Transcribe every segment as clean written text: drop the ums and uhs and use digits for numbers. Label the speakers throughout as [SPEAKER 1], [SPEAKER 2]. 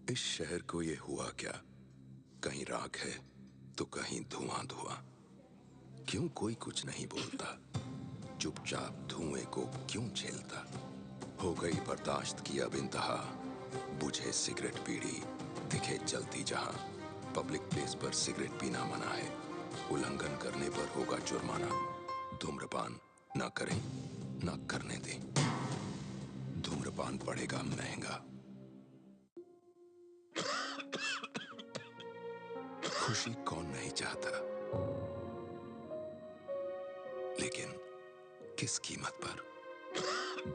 [SPEAKER 1] इस शहर को ये हुआ क्या? कहीं राख है तो कहीं धुआं धुआं। क्यों कोई कुछ नहीं बोलता? चुपचाप धुएं को क्यों झेलता? हो गई बर्दाश्त की अब इंतहा। बुझे सिगरेट बीड़ी, दिखे जलती जहां। पब्लिक प्लेस पर सिगरेट पीना मना है, उल्लंघन करने पर होगा जुर्माना। धूम्रपान ना करें, ना करने दें। धूम्रपान पड़ेगा महंगा। खुशी कौन नहीं चाहता, लेकिन किस कीमत पर?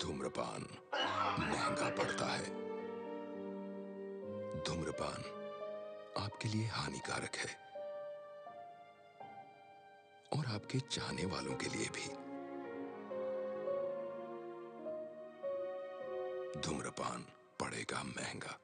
[SPEAKER 1] धूम्रपान महंगा पड़ता है। धूम्रपान आपके लिए हानिकारक है और आपके चाहने वालों के लिए भी। धूम्रपान पड़ेगा महंगा।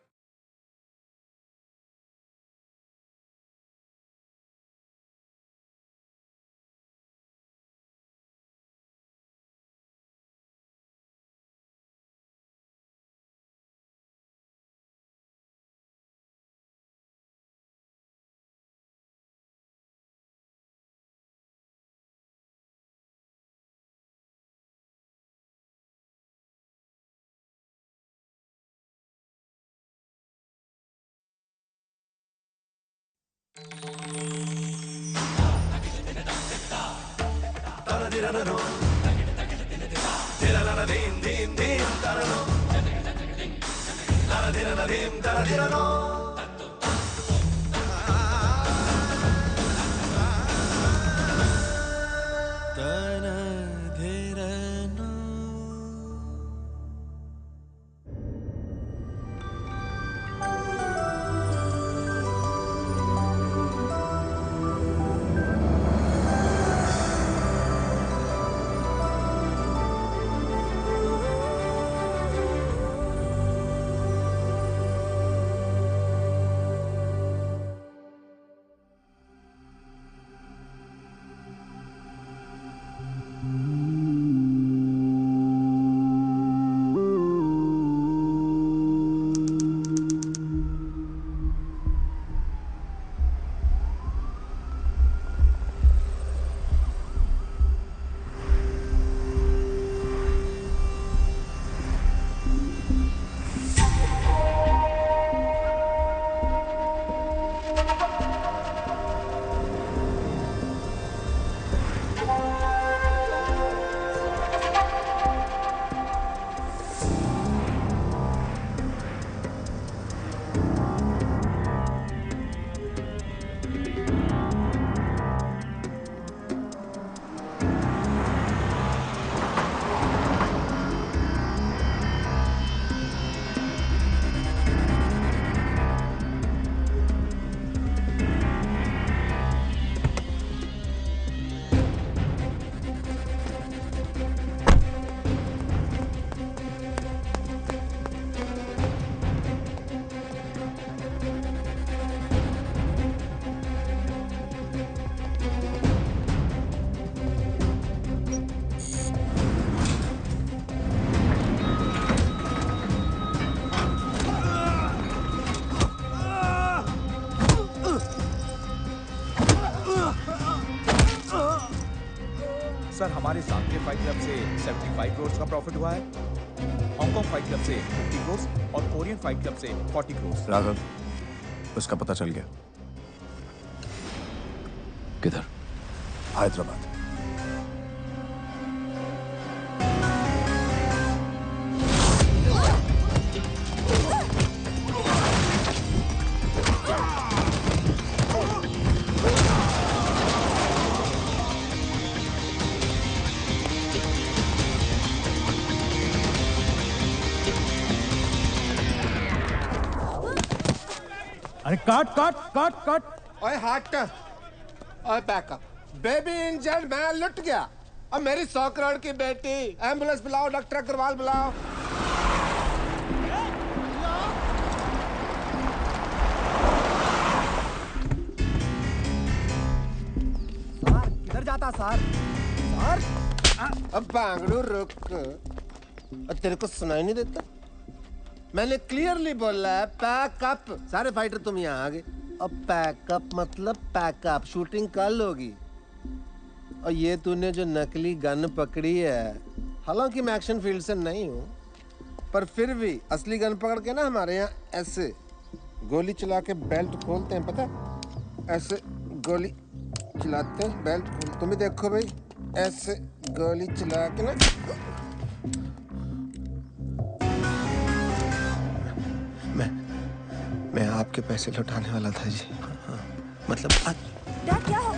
[SPEAKER 2] सर, हमारे सामने फाइट क्लब से 75 करोड़ का प्रॉफिट हुआ है, हांगकांग फाइट क्लब से 50 करोड़ और कोरियन फाइट क्लब से 40 करोड़।
[SPEAKER 3] राघव, उसका पता चल गया।
[SPEAKER 1] किधर?
[SPEAKER 3] हैदराबाद।
[SPEAKER 2] अरे काट काट काट काट।
[SPEAKER 4] ओए हट, ओए बैकअप। बेबी इंजर्ड, मैं लुट गया। अब मेरी 100 करोड़ की बेटी। एम्बुलेंस बुलाओ, डॉक्टर अग्रवाल बुलाओ।
[SPEAKER 5] सर किधर जाता सर? सर
[SPEAKER 4] अब बांगड़ू रुक। तेरे को सुनाई नहीं देता? मैंने क्लियरली बोला है पैकअप। सारे फाइटर तुम यहाँ आ गए। अब पैकअप मतलब पैकअप, शूटिंग कल होगी। और ये तूने जो नकली गन पकड़ी है, हालांकि मैं एक्शन फील्ड से नहीं हूँ, पर फिर भी असली गन पकड़ के ना हमारे यहाँ ऐसे गोली चला के बेल्ट खोलते हैं, पता है? ऐसे गोली चलाते हैं, बेल्ट खोल। तुम भी देखो भाई, ऐसे गोली चला के ना। मैं आपके पैसे लौटाने वाला था जी। हाँ, मतलब
[SPEAKER 6] डैड क्या हो?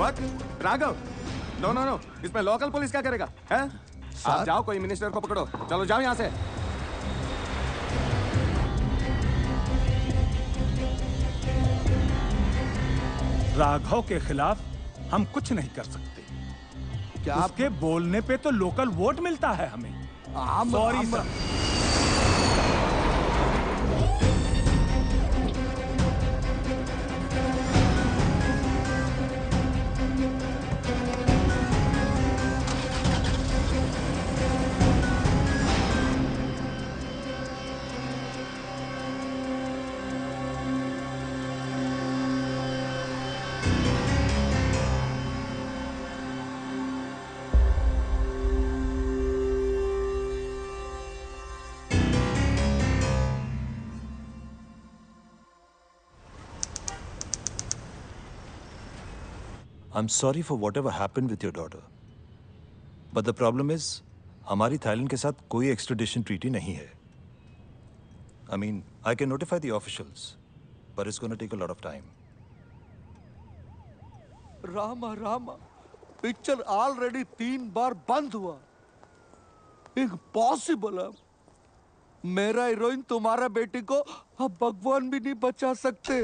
[SPEAKER 3] What? राघव, नो, इसमें लोकल पुलिस क्या करेगा? हैं? आप जाओ, कोई मिनिस्टर को पकड़ो। चलो जाओ यहाँ से।
[SPEAKER 7] राघव के खिलाफ हम कुछ नहीं कर सकते। क्या उसके बोलने पे तो लोकल वोट मिलता है हमें। Sorry sir.
[SPEAKER 8] I'm sorry for whatever happened with your daughter. But the problem is, हमारी थाईलैंड के साथ कोई extradition treaty नहीं है. I mean, I can notify the officials, but it's going to take a lot of time.
[SPEAKER 9] Rama, picture already 3 बार बंद हुआ। Impossible है। मेरा हीरोइन तुम्हारा बेटी को अब भगवान भी नहीं बचा सकते।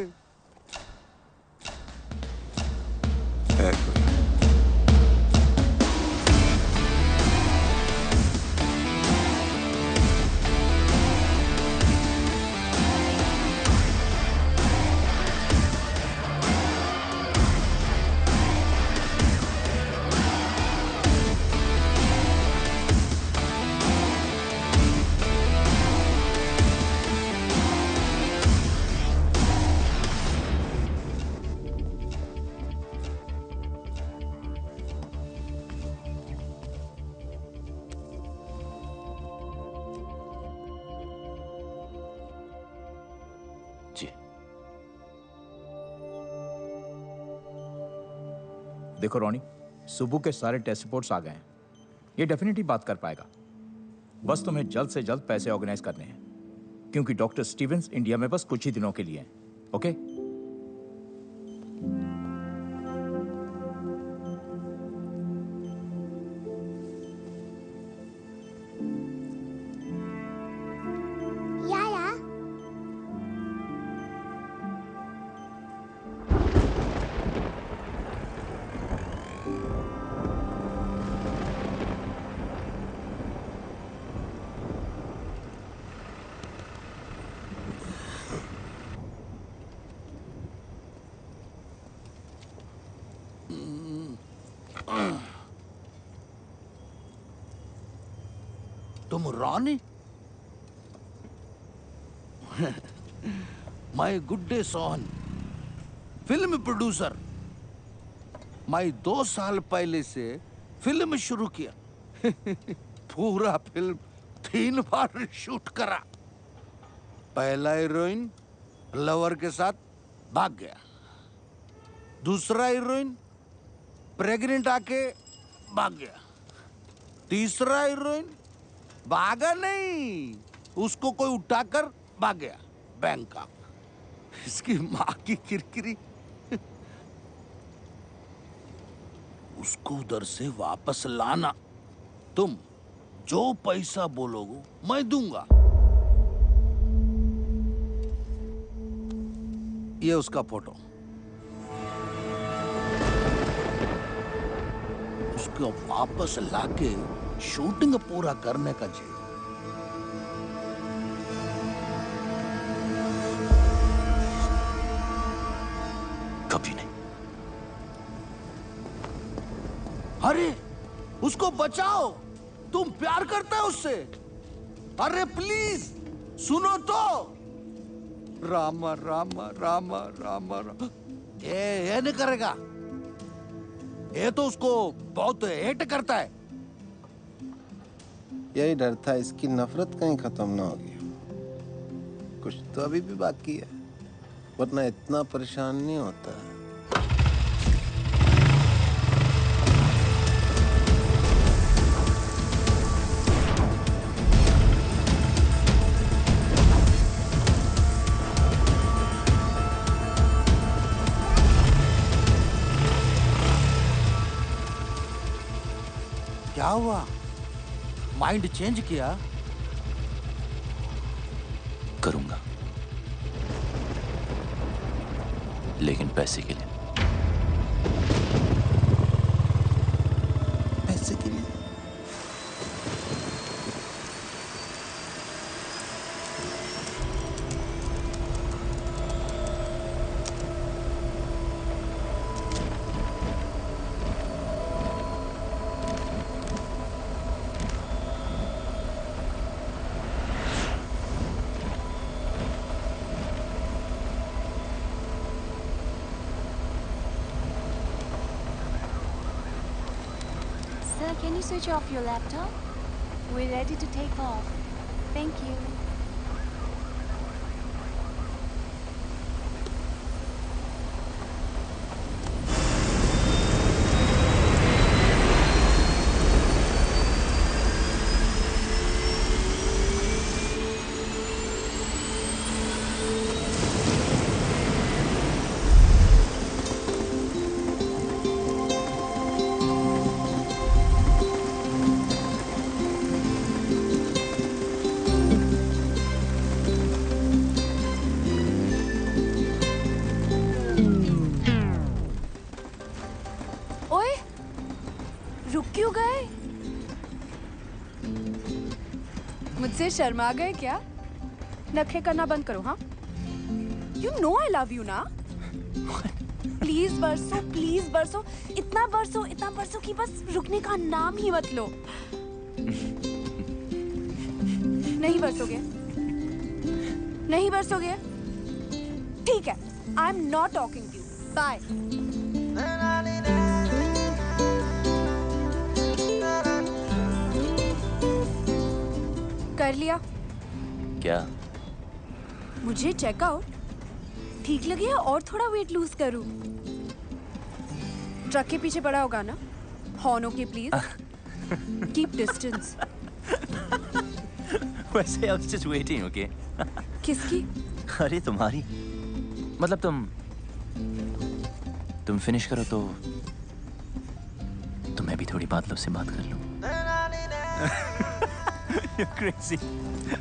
[SPEAKER 2] देखो रोनी, सुबह के सारे टेस्ट रिपोर्ट्स आ गए हैं। ये डेफिनेटली बात कर पाएगा। बस तुम्हें जल्द से जल्द पैसे ऑर्गेनाइज करने हैं, क्योंकि डॉक्टर स्टीवेंस इंडिया में बस कुछ ही दिनों के लिए हैं। ओके?
[SPEAKER 9] तुम Rani? My good day Sohan, film producer. मैं 2 साल पहले से फिल्म शुरू किया। पूरा फिल्म 3 बार शूट करा। पहला हीरोइन लवर के साथ भाग गया। दूसरा हीरोइन प्रेग्नेंट आके भाग गया। तीसरा हीरोइन भागा नहीं, उसको कोई उठाकर भाग गया बैंकॉक। इसकी माँ की किरकिरी। उसको उधर से वापस लाना। तुम जो पैसा बोलोगे मैं दूंगा। ये उसका फोटो। उसको वापस लाके शूटिंग पूरा करने का चाहिए। अरे उसको बचाओ, तुम प्यार करते हो उससे। अरे प्लीज सुनो तो। रामा रामा रामा रामा रामा। ये नहीं करेगा, ये तो उसको बहुत हेट करता है।
[SPEAKER 4] यही डर था, इसकी नफरत कहीं खत्म ना होगी। कुछ तो अभी भी बाकी है, वरना इतना परेशान नहीं होता।
[SPEAKER 9] क्या हुआ? माइंड चेंज किया?
[SPEAKER 6] करूंगा, लेकिन पैसे के लिए।
[SPEAKER 4] पैसे के लिए?
[SPEAKER 10] Sir, can you switch off your laptop? We're ready to take off. Thank you. ओए, रुक क्यों गए? मुझसे शर्मा गए क्या? नखरे करना बंद करो, हाँ? You know I love you ना? प्लीज बरसो, इतना बरसो कि बस रुकने का नाम ही मत लो। नहीं बरसोगे? ठीक है, I'm not talking to you. Bye. कर लिया?
[SPEAKER 6] क्या?
[SPEAKER 10] मुझे चेकआउट ठीक लगे या और थोड़ा वेट लूज करूं? ट्रक के पीछे पड़ा होगा ना? Horn okay please. Keep distance.
[SPEAKER 6] वैसे I was just waiting, okay?
[SPEAKER 10] किसकी?
[SPEAKER 6] अरे तुम्हारी। मतलब तुम फिनिश करो तो मैं भी थोड़ी बादलों से बात कर लूं। You're crazy.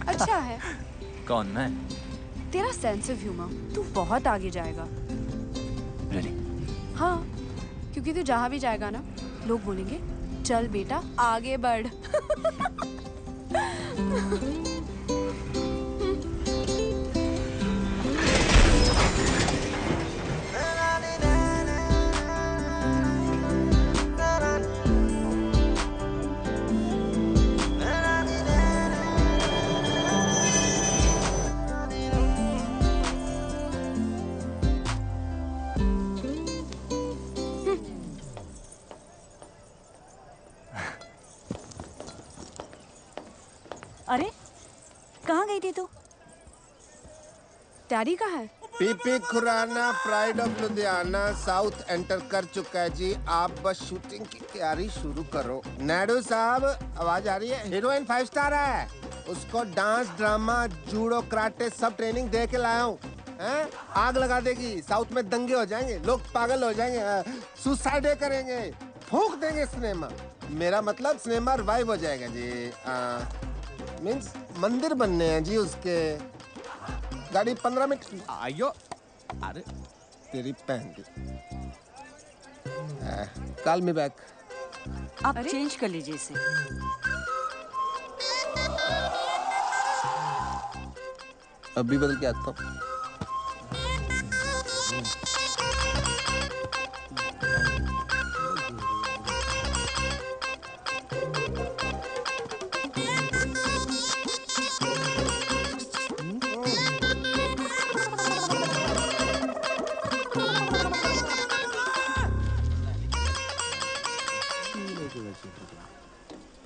[SPEAKER 10] अच्छा है।
[SPEAKER 6] कौन, मैं?
[SPEAKER 10] तेरा सेंस ऑफ ह्यूमर, तू बहुत आगे जाएगा।
[SPEAKER 6] Really?
[SPEAKER 10] हाँ, क्योंकि तू जहाँ भी जाएगा ना, लोग बोलेंगे चल बेटा आगे बढ़।
[SPEAKER 11] अरे कहाँ गई थी तू?
[SPEAKER 10] डैडी कहाँ है?
[SPEAKER 4] PP Khurana pride of Ludhiana south enter कर चुका है जी। आप बस शूटिंग की तैयारी शुरू करो। नायडू साहब आवाज आ रही है? हीरोइन 5 स्टार है, उसको डांस ड्रामा जूडो कराटे सब ट्रेनिंग दे के लाया हूँ। आग लगा देगी, साउथ में दंगे हो जाएंगे, लोग पागल हो जाएंगे, सुसाइड करेंगे, फूंक देंगे सिनेमा। मेरा मतलब सिनेमा रिवाइव हो जाएगा जी। मीन्स मंदिर बनने हैं जी उसके। गाड़ी 15 मिनट।
[SPEAKER 3] आयो, अरे
[SPEAKER 4] तेरी पहन की। Call me back.
[SPEAKER 11] आप चेंज कर लीजिए इसे।
[SPEAKER 4] अभी बदल के आता हूँ।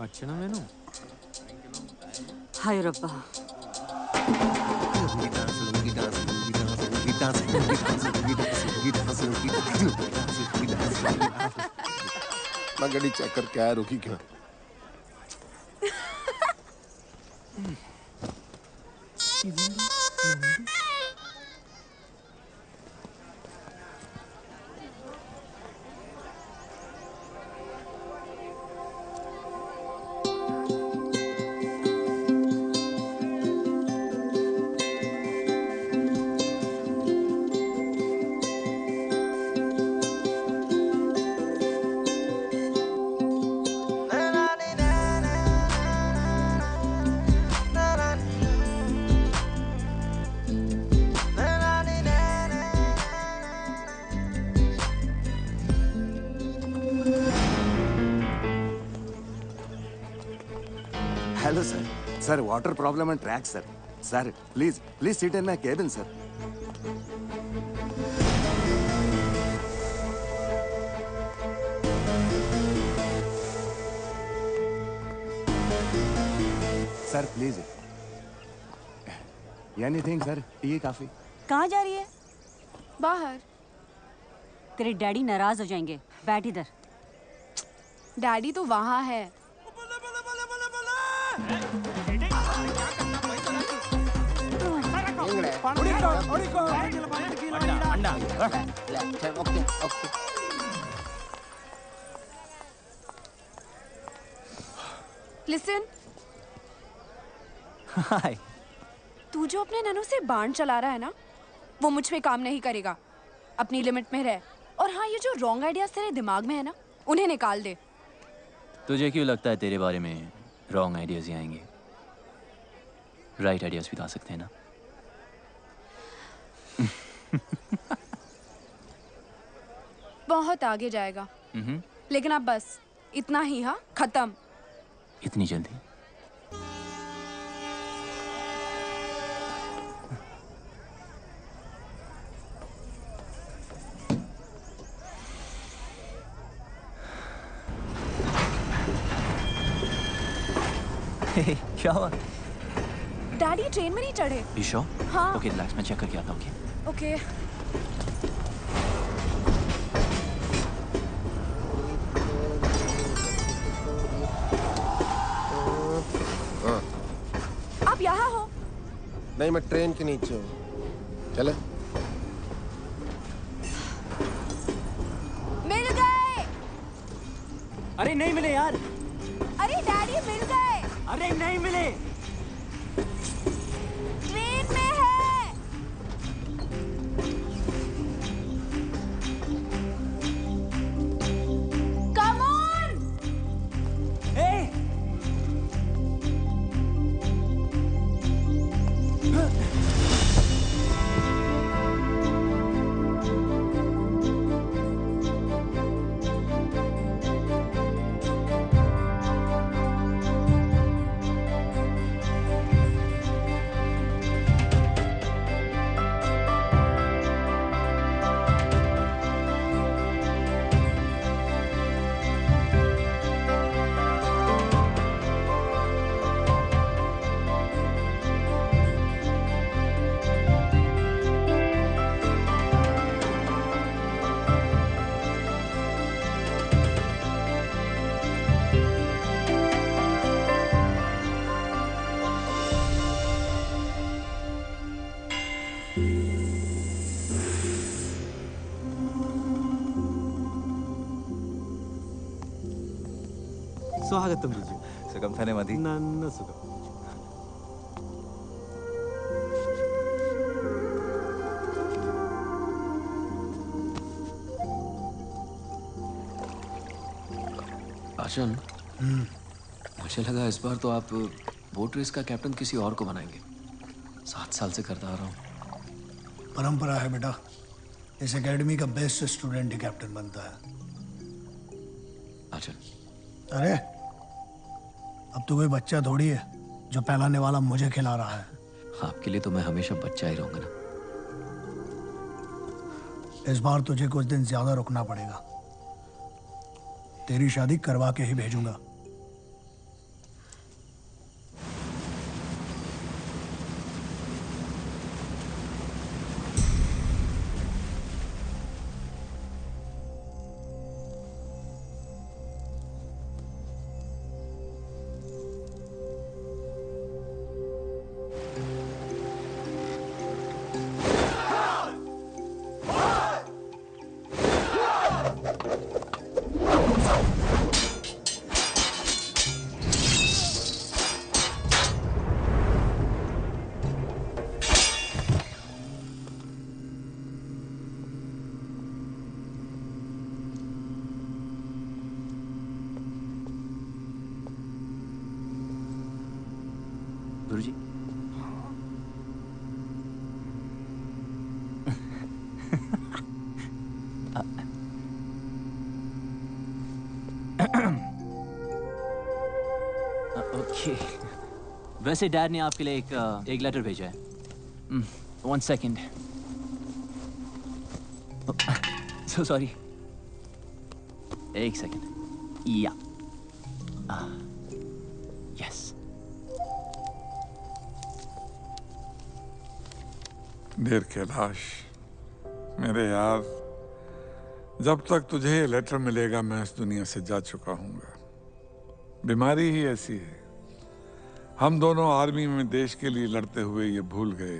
[SPEAKER 12] వచ్చినా నేను
[SPEAKER 11] हाय रब्बा
[SPEAKER 4] मैं गाड़ी चेक करके आया, रुकी क्यों?
[SPEAKER 3] Hello sir, sir water problem and track sir. Sir please seat in my cabin sir. Sir please anything sir, T काफी.
[SPEAKER 11] कहाँ जा रही है?
[SPEAKER 10] बाहर.
[SPEAKER 11] तेरे डैडी नाराज हो जाएंगे, बैठ इधर.
[SPEAKER 10] डैडी तो वहाँ है. लिसन,
[SPEAKER 6] हाय.
[SPEAKER 10] तू जो अपने ननू से बाण चला रहा है ना, वो मुझ पे काम नहीं करेगा. अपनी लिमिट में रह. और हाँ, ये जो रॉन्ग आइडियाज तेरे दिमाग में है ना, उन्हें निकाल दे.
[SPEAKER 6] तुझे क्यों लगता है तेरे बारे में रॉन्ग आइडियाज ही आएंगे? राइट आइडियाज भी तो आ सकते हैं ना.
[SPEAKER 10] बहुत आगे जाएगा. लेकिन अब बस इतना ही. हाँ, खत्म.
[SPEAKER 6] इतनी जल्दी? क्या हुआ?
[SPEAKER 10] डैडी ट्रेन में नहीं चढ़े.
[SPEAKER 6] ईशो?
[SPEAKER 10] हाँ.
[SPEAKER 6] ओके रिलैक्स, मैं चेक करके आता हूँ.
[SPEAKER 10] ओके. आप यहाँ हो?
[SPEAKER 4] नहीं, मैं ट्रेन के नीचे हूँ. चले?
[SPEAKER 10] मिल गए.
[SPEAKER 12] अरे नहीं मिले यार.
[SPEAKER 10] अरे डैडी मिल गए.
[SPEAKER 12] अरे नहीं मिले.
[SPEAKER 10] ट्रेन में है. Come on.
[SPEAKER 12] स्वागतम ऋजु.
[SPEAKER 8] सुगम थाने मधी.
[SPEAKER 12] नन्न सुगम.
[SPEAKER 13] आशन, मुझे लगा इस बार तो आप बोट रेस का कैप्टन किसी और को बनाएंगे. 7 साल से करता आ रहा हूँ.
[SPEAKER 14] परंपरा है बेटा. इस एकेडमी का बेस्ट स्टूडेंट ही कैप्टन बनता है.
[SPEAKER 13] आशन.
[SPEAKER 14] अरे अब तो कोई बच्चा थोड़ी है जो पहलाने वाला मुझे खिला रहा है.
[SPEAKER 13] आपके लिए तो मैं हमेशा बच्चा ही रहूंगा ना.
[SPEAKER 14] इस बार तुझे कुछ दिन ज्यादा रुकना पड़ेगा. तेरी शादी करवा के ही भेजूंगा।
[SPEAKER 6] गुरुजी ओके वैसे डैड ने आपके लिए एक लेटर भेजा है। 1 सेकेंड। So sorry. 1 सेकेंड। या यस।
[SPEAKER 15] देर कैलाश, मेरे यार, जब तक तुझे ये लेटर मिलेगा मैं इस दुनिया से जा चुका हूँगा। बीमारी ही ऐसी है। हम दोनों आर्मी में देश के लिए लड़ते हुए ये भूल गए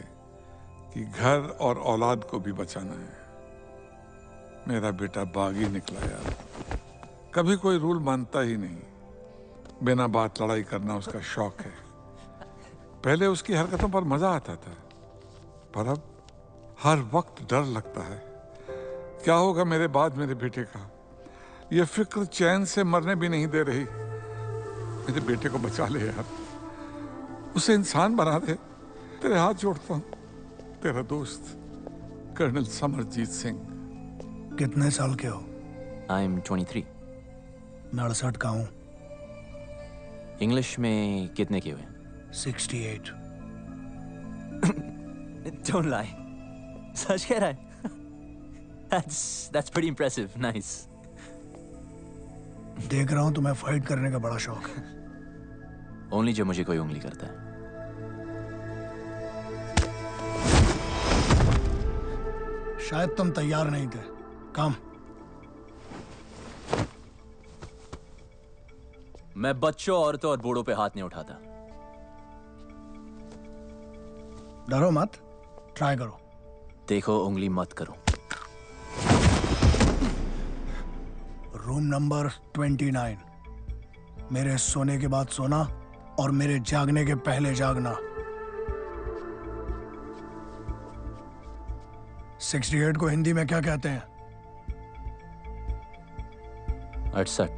[SPEAKER 15] कि घर और औलाद को भी बचाना है। मेरा बेटा बागी निकला यार, कभी कोई रूल मानता ही नहीं। बिना बात लड़ाई करना उसका शौक है। पहले उसकी हरकतों पर मजा आता था, पर अब हर वक्त डर लगता है। क्या होगा मेरे बाद मेरे बेटे का? ये फिक्र चैन से मरने भी नहीं दे रही। मेरे बेटे को बचा ले यार, उसे इंसान बना दे। तेरे हाथ जोड़ता हूँ। तेरा दोस्त कर्नल समरजीत सिंह।
[SPEAKER 14] कितने साल के हो?
[SPEAKER 6] I am 23।
[SPEAKER 14] 69 का हूँ।
[SPEAKER 6] इंग्लिश में कितने के हुए?
[SPEAKER 14] 68।
[SPEAKER 6] Don't lie. सच कह रहा है? That's pretty impressive. Nice.
[SPEAKER 14] देख रहा हूँ तुम्हें फाइट करने का बड़ा शौक है।
[SPEAKER 6] Only जब मुझे कोई उंगली करता है।
[SPEAKER 14] शायद तुम तैयार नहीं थे। काम।
[SPEAKER 6] मैं बच्चों, औरतों और बूढ़ों पे हाथ नहीं उठाता।
[SPEAKER 14] डरो मत, ट्राई करो।
[SPEAKER 6] देखो, उंगली मत करो।
[SPEAKER 14] Room number 29। मेरे सोने के बाद सोना और मेरे जागने के पहले जागना। 68 को हिंदी में क्या कहते हैं?
[SPEAKER 6] 68।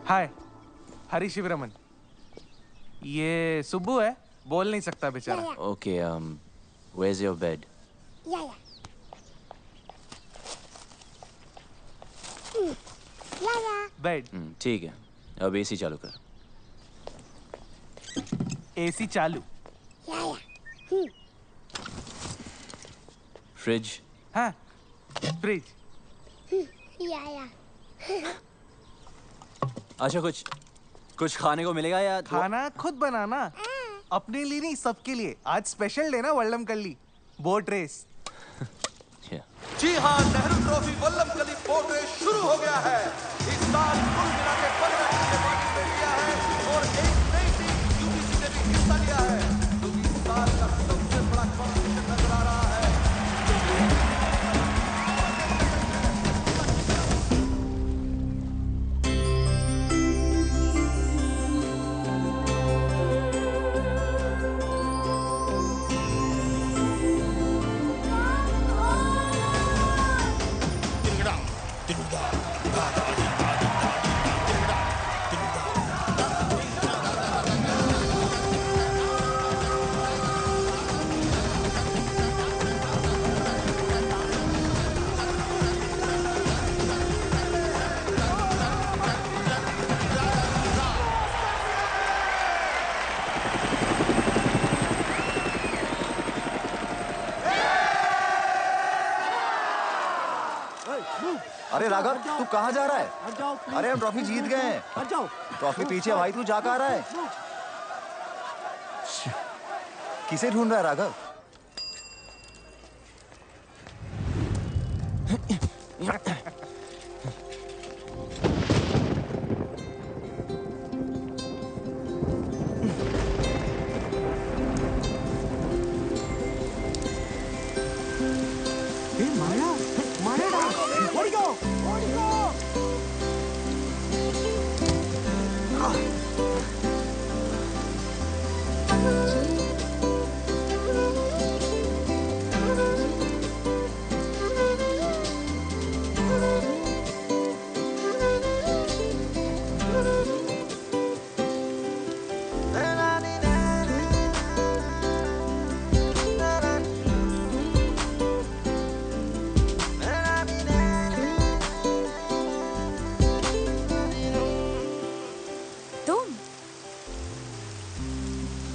[SPEAKER 16] हाय, हरी शिवरमन। ये सुब्बू है, बोल नहीं सकता बेचारा।
[SPEAKER 6] Okay, where's your bed?
[SPEAKER 16] Bed.
[SPEAKER 6] ठीक है, अब एसी चालू कर।
[SPEAKER 16] एसी चालू।
[SPEAKER 6] फ्रिज।
[SPEAKER 16] हाँ, फ्रिज।
[SPEAKER 6] अच्छा, कुछ खाने को मिलेगा या?
[SPEAKER 16] खाना खुद बनाना, अपने लिए नहीं, सबके लिए। आज स्पेशल डे ना वल्लमकल्ली बोट रेस।
[SPEAKER 9] जी हाँ, Nehru trophy Vallamkali boat race शुरू हो गया है। इस साल कुल मिला के 15 टीम ने पार्टिसिपेट किया है और एक नई टीम यूपीसी ने भी हिस्सा लिया है, जो कि इस साल का सबसे बड़ा कॉम्पिटिशन नजर आ रहा है।
[SPEAKER 17] अरे राघव, तू कहाँ जा रहा है? अरे हम ट्रॉफी जीत गए हैं। ट्रॉफी पीछे भाई, तू जा कहाँ रहा है? किसे ढूंढ रहा है राघव?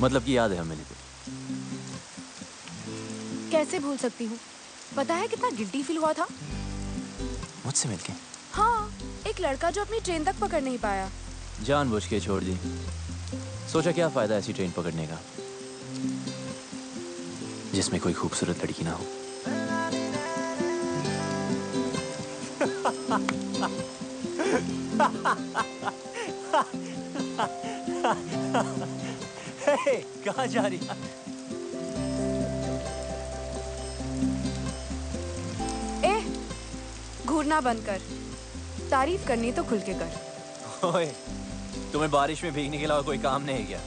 [SPEAKER 6] मतलब कि याद है हमें तो।
[SPEAKER 10] कैसे भूल सकती हूँ? पता है कितना गिल्टी फील हुआ था?
[SPEAKER 6] मुझसे मिलके?
[SPEAKER 10] हाँ, एक लड़का जो अपनी ट्रेन तक पकड़ नहीं पाया।
[SPEAKER 6] जानबूझ के छोड़ दी। सोचा क्या फायदा ऐसी ट्रेन पकड़ने का जिसमें कोई खूबसूरत लड़की ना हो।
[SPEAKER 12] कहाँ जा रही है?
[SPEAKER 10] घूरना बंद कर। तारीफ करनी तो खुल के कर।
[SPEAKER 6] ओए, तुम्हें बारिश में भीगने के अलावा कोई काम नहीं है क्या?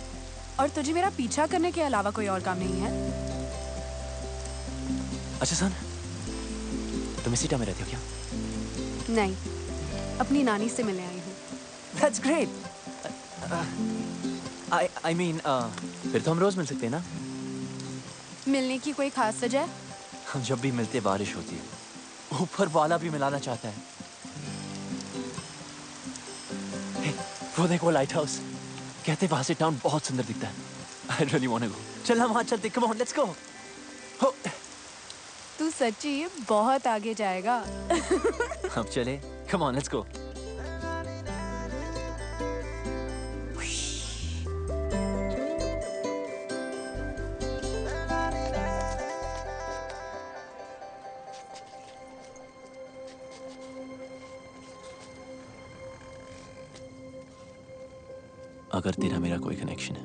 [SPEAKER 10] और तुझे मेरा पीछा करने के अलावा कोई और काम नहीं है?
[SPEAKER 6] अच्छा सुन, तुम इसी टाइम में रहती हो क्या?
[SPEAKER 10] नहीं, अपनी नानी से मिलने आई हूँ।
[SPEAKER 6] That's great. I mean, फिर तो हम रोज मिल सकते हैं ना?
[SPEAKER 10] मिलने की कोई खास वजह?
[SPEAKER 6] हम जब भी मिलते बारिश होती है। ऊपर वाला भी मिलाना चाहता है। Hey, वो देखो लाइट हाउस। कहते वहां से टाउन बहुत सुंदर दिखता है। I really want to go. चल हम वहां चलते। Come on, let's go.
[SPEAKER 10] तू सच्ची बहुत आगे जाएगा।
[SPEAKER 6] अब चले। Come on, let's go. अगर तेरा मेरा कोई कनेक्शन है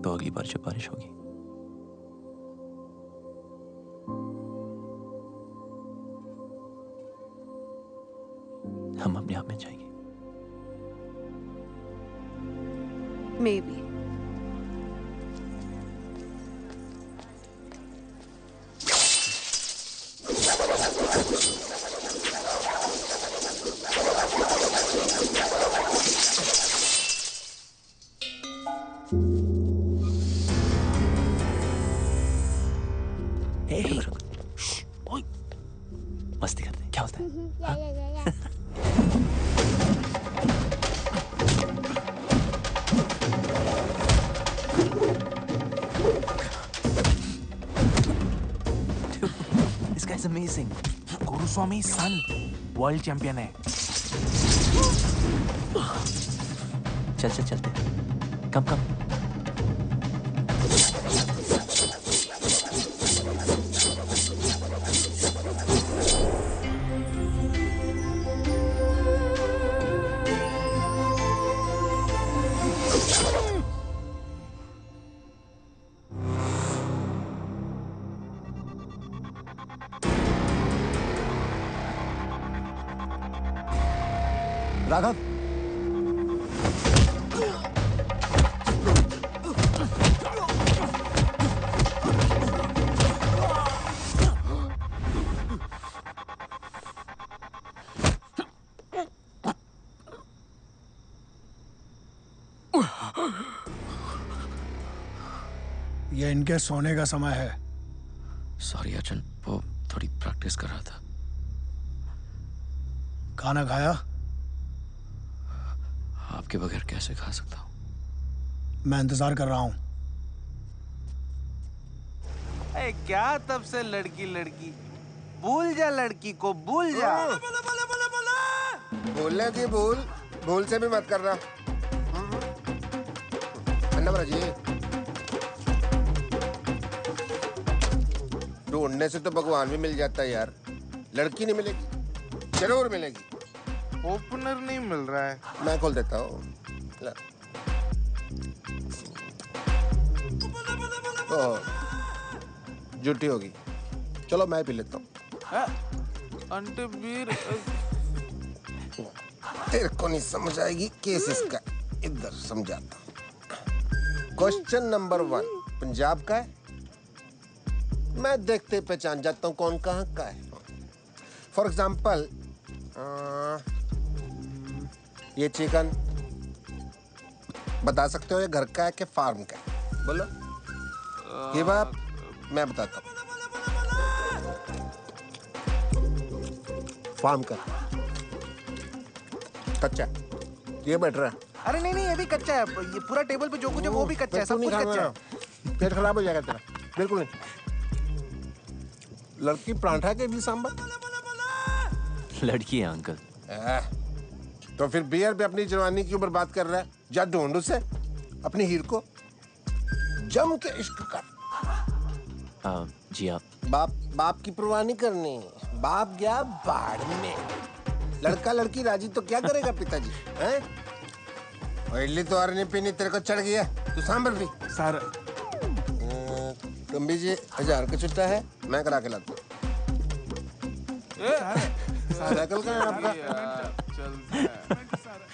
[SPEAKER 6] तो अगली बार जब बारिश होगी हम अपने आप में जाएंगे।
[SPEAKER 10] Maybe.
[SPEAKER 6] मस्ती करते हैं, क्या होता है?
[SPEAKER 16] This guy's amazing. Guruswamy son world champion है।
[SPEAKER 6] चल चलते। कम
[SPEAKER 17] राघव,
[SPEAKER 14] ये इनके सोने का समय है।
[SPEAKER 13] सॉरी अर्जुन, वो थोड़ी प्रैक्टिस कर रहा था।
[SPEAKER 14] खाना खाया?
[SPEAKER 13] आपके बगैर कैसे खा सकता हूँ?
[SPEAKER 14] मैं इंतजार कर रहा हूँ।
[SPEAKER 16] ए, क्या तब से लड़की लड़की? भूल जा लड़की को, भूल जा।
[SPEAKER 4] भूलने की भूल से भी मत करना। अन्ना जी, ढूंढने से तो भगवान भी मिल जाता है यार, लड़की नहीं मिलेगी, जरूर मिलेगी।
[SPEAKER 16] ओपनर नहीं मिल रहा है।
[SPEAKER 4] मैं खोल देता हूँ। झूठी होगी, चलो मैं पी लेता हूँ।
[SPEAKER 16] अंटे बीर
[SPEAKER 4] तेरे को नहीं समझ आएगी, केस इसका इधर समझाता हूँ। क्वेश्चन नंबर 1 पंजाब का है। मैं देखते ही पहचान जाता हूँ कौन कहाँ का है। फॉर एग्जाम्पल ये चिकन बता सकते हो ये घर का है कि फार्म का है? बोलो। ये बात मैं बताता हूँ, फार्म का कच्चा, ये बेटर है।
[SPEAKER 16] अरे नहीं ये भी कच्चा है। ये पूरा टेबल पे जो कुछ है वो भी कच्चा है, सब कुछ कच्चा है।
[SPEAKER 4] पेट खराब हो जाएगा तेरा। बिल्कुल नहीं। लड़की परांठा के भी सांबर।
[SPEAKER 6] लड़की है अंकल।
[SPEAKER 4] तो फिर बियर पे अपनी जवानी क्यों बर्बाद कर रहा है? जा ढूंढ उसे, अपनी हीर को, जम के इश्क कर।
[SPEAKER 6] जी आप।
[SPEAKER 4] बाप की परवाह नहीं करनी। बाप गया बाढ़ में, लड़का लड़की राजी तो क्या करेगा पिताजी? हैं? इडली तो और नहीं पीनी, तेरे को चढ़ गया, तू सांभर पी।
[SPEAKER 16] सर
[SPEAKER 4] कम्बी जी 1000 का छुट्टा है, मैं करा के लाता हूँ। साइकिल का है आपका?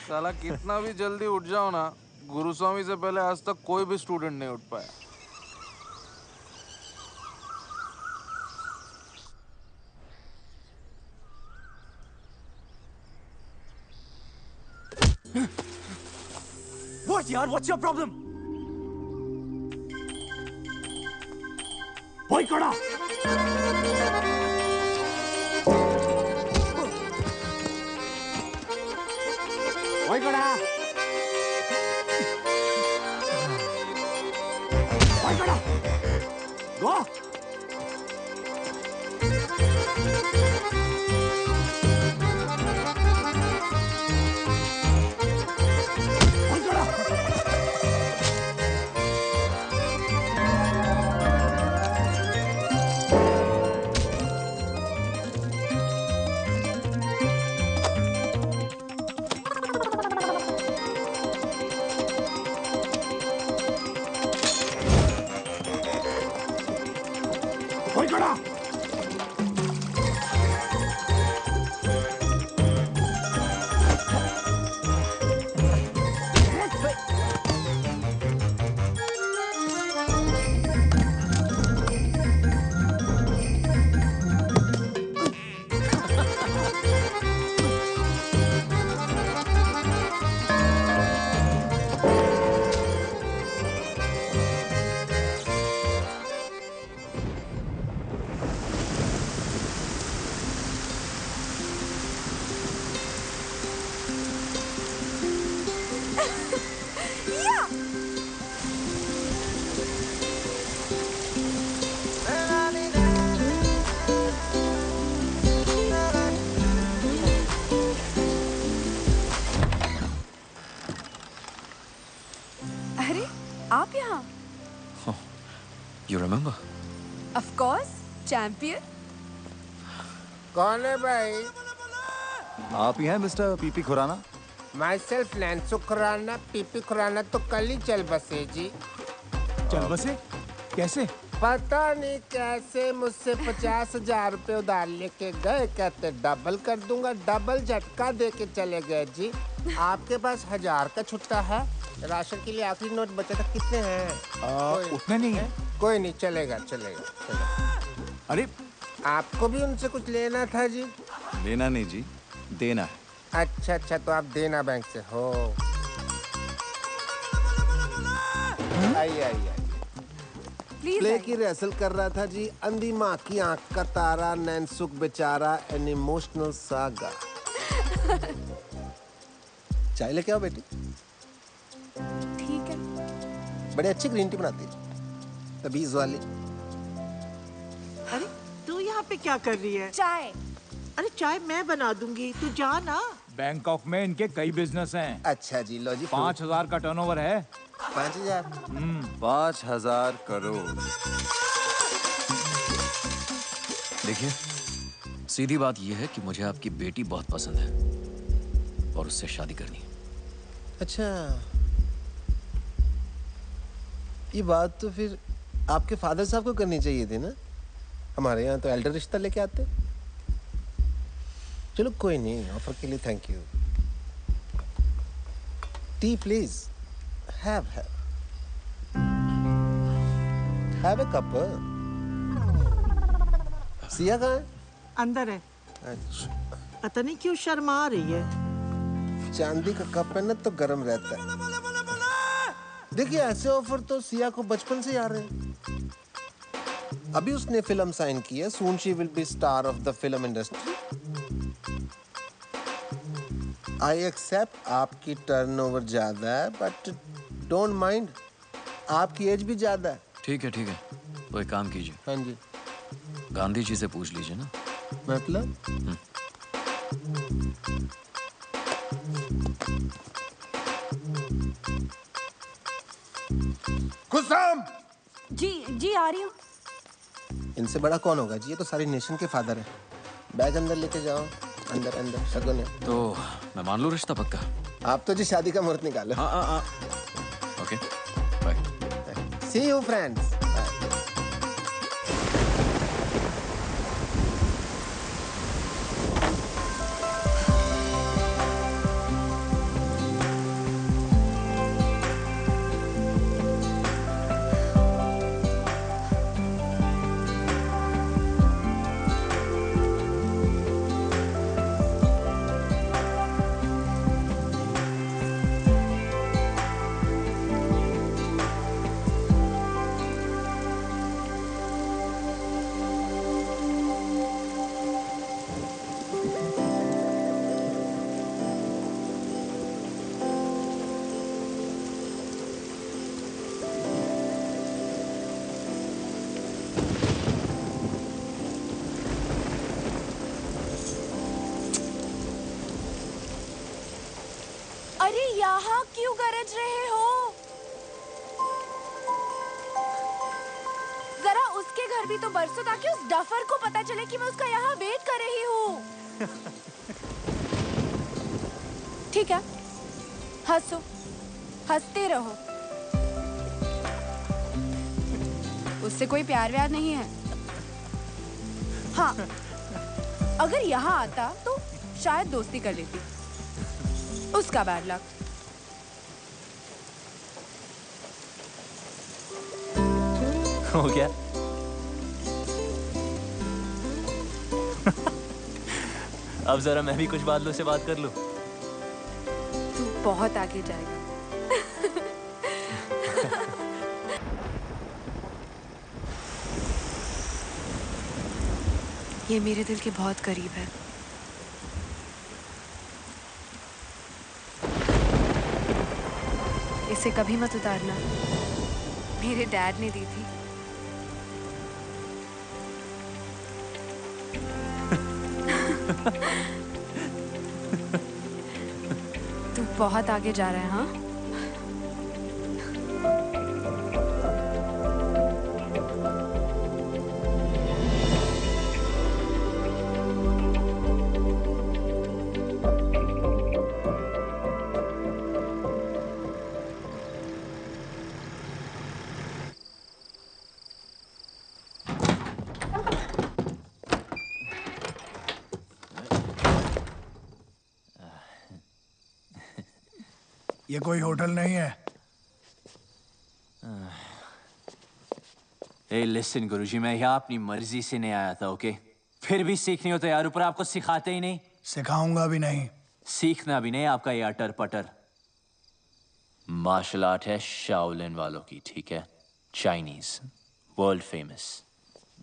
[SPEAKER 16] साला कितना भी जल्दी उठ जाओ ना, गुरुस्वामी से पहले आज तक कोई भी स्टूडेंट नहीं उठ पाया।
[SPEAKER 12] What यार? What's your problem? वही कड़ा। वही कड़ा। वही कड़ा। Go.
[SPEAKER 10] आप यहाँ?
[SPEAKER 13] You remember?
[SPEAKER 10] Of course, champion.
[SPEAKER 4] कौन है भाई?
[SPEAKER 17] आप ही हैं मिस्टर पीपी खुराना?
[SPEAKER 4] Myself नैन्सो खुराना, पीपी खुराना तो कल ही चल बसे जी।
[SPEAKER 2] चल बसे? कैसे?
[SPEAKER 4] पता नहीं कैसे मुझसे 50,000 रुपए उधार लेके गए, कहते डबल कर दूंगा, डबल झटका दे के चले गए जी। आपके पास 1000 का छुट्टा है? राशन के लिए आखिरी नोट बचा था, कितने हैं?
[SPEAKER 2] उतने नहीं है।
[SPEAKER 4] कोई नहीं, चलेगा चलेगा।
[SPEAKER 2] अरे
[SPEAKER 4] आपको भी उनसे कुछ लेना था जी?
[SPEAKER 17] लेना नहीं जी, देना है।
[SPEAKER 4] अच्छा, तो आप देना बैंक से हो। आइए। प्ले की रिहर्सल कर रहा था जी, अंधी माँ की आंख का तारा, नैनसुख बेचारा, एन इमोशनल सागा। चाय लेके आओ बेटी।
[SPEAKER 10] ठीक है।
[SPEAKER 4] बड़ी अच्छी ग्रीन टी बनाती है, तबीज वाली।
[SPEAKER 18] यहाँ पे क्या कर रही है?
[SPEAKER 10] चाय।
[SPEAKER 18] अरे चाय मैं बना दूंगी, तू जा ना।
[SPEAKER 2] बैंकॉक में इनके कई बिजनेस हैं।
[SPEAKER 4] अच्छा जी, लो जी।
[SPEAKER 2] 5,000 का टर्नओवर है।
[SPEAKER 4] 5,000?
[SPEAKER 17] 5,000 करोड़।
[SPEAKER 13] देखिए, सीधी बात यह है कि मुझे आपकी बेटी बहुत पसंद है और उससे शादी करनी है।
[SPEAKER 4] अच्छा, ये बात तो फिर आपके फादर साहब को करनी चाहिए थी ना। हमारे यहाँ तो एल्डर रिश्ता लेके आते। चलो कोई नहीं, ऑफर के लिए thank you. T please. Have a cup. Siya कहाँ है?
[SPEAKER 18] अंदर है।
[SPEAKER 4] अच्छा,
[SPEAKER 18] पता नहीं क्यों शर्मा रही है।
[SPEAKER 4] चांदी का कप है ना तो गर्म रहता है। देखिए, ऐसे ऑफर तो सिया को बचपन से आ रहे हैं। अभी उसने फिल्म साइन की है, soon she will be star of the film industry. I accept आपकी टर्नओवर ज्यादा है, बट डोंट माइंड, आपकी एज भी ज्यादा है।
[SPEAKER 13] ठीक है, तो एक काम कीजिए।
[SPEAKER 4] हाँ जी।
[SPEAKER 13] गांधी जी से पूछ लीजिए ना।
[SPEAKER 4] मतलब?
[SPEAKER 10] कुसुम! जी आ रही हूँ।
[SPEAKER 4] इनसे बड़ा कौन होगा जी, ये तो सारी नेशन के फादर है। बैग अंदर लेके जाओ। अंदर शगुन है।
[SPEAKER 13] तो मैं मान लूं रिश्ता पक्का?
[SPEAKER 4] आप तो जी शादी का मुहूर्त निकालो।
[SPEAKER 13] हाँ। Okay, bye.
[SPEAKER 4] See you friends.
[SPEAKER 10] अरे यहाँ क्यों गरज रहे हो? जरा उसके घर भी तो बरसो ताकि उस डफर को पता चले कि मैं उसका यहाँ वेट कर रही हूँ। ठीक है, हंसो, हंसते रहो। उससे कोई प्यार व्यार नहीं है। हाँ, अगर यहाँ आता तो शायद दोस्ती कर लेती। उसका बैड लक।
[SPEAKER 6] हो गया? अब जरा मैं भी कुछ बादलों से बात कर लूं।
[SPEAKER 10] तू बहुत आगे जाएगा। ये मेरे दिल के बहुत करीब है। इसे कभी मत उतारना, मेरे डैड ने दी थी। तू बहुत आगे जा रहा है। हाँ,
[SPEAKER 14] ये कोई होटल नहीं है।
[SPEAKER 6] ए लिसन गुरुजी, मैं यहाँ अपनी मर्जी से नहीं आया था, ओके? फिर भी सीखनी हो तो यार, ऊपर आपको सिखाते ही नहीं।
[SPEAKER 14] सिखाऊंगा भी नहीं।
[SPEAKER 6] सीखना भी नहीं आपका ये अटर पटर। मार्शल आर्ट है शाओलिन वालों की, ठीक है? Chinese, world famous.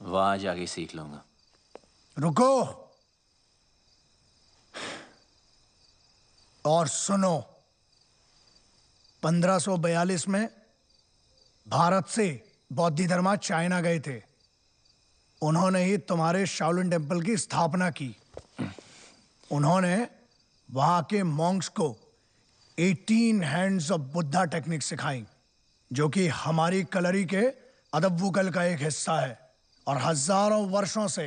[SPEAKER 6] वहां जाके सीख लूंगा।
[SPEAKER 14] रुको और सुनो। 1542 में भारत से बौद्ध धर्मा चाइना गए थे। उन्होंने ही तुम्हारे शाओलिन टेम्पल की स्थापना की। उन्होंने वहां के मॉन्क्स को 18 हैंड्स ऑफ बुद्धा टेक्निक सिखाई, जो कि हमारी कलरी के अदब्बुकल का एक हिस्सा है और हजारों वर्षों से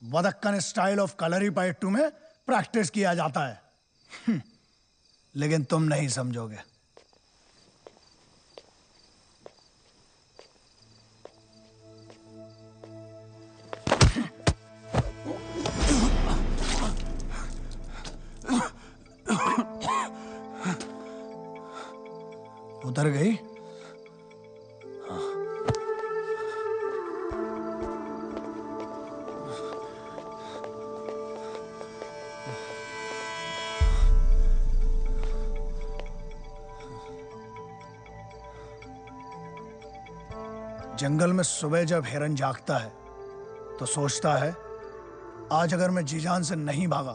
[SPEAKER 14] वदक्कन स्टाइल ऑफ कलरी पाइट्टू में प्रैक्टिस किया जाता है। लेकिन तुम नहीं समझोगे। उतर गई? जंगल में सुबह जब हिरन जागता है तो सोचता है, आज अगर मैं जी जान से नहीं भागा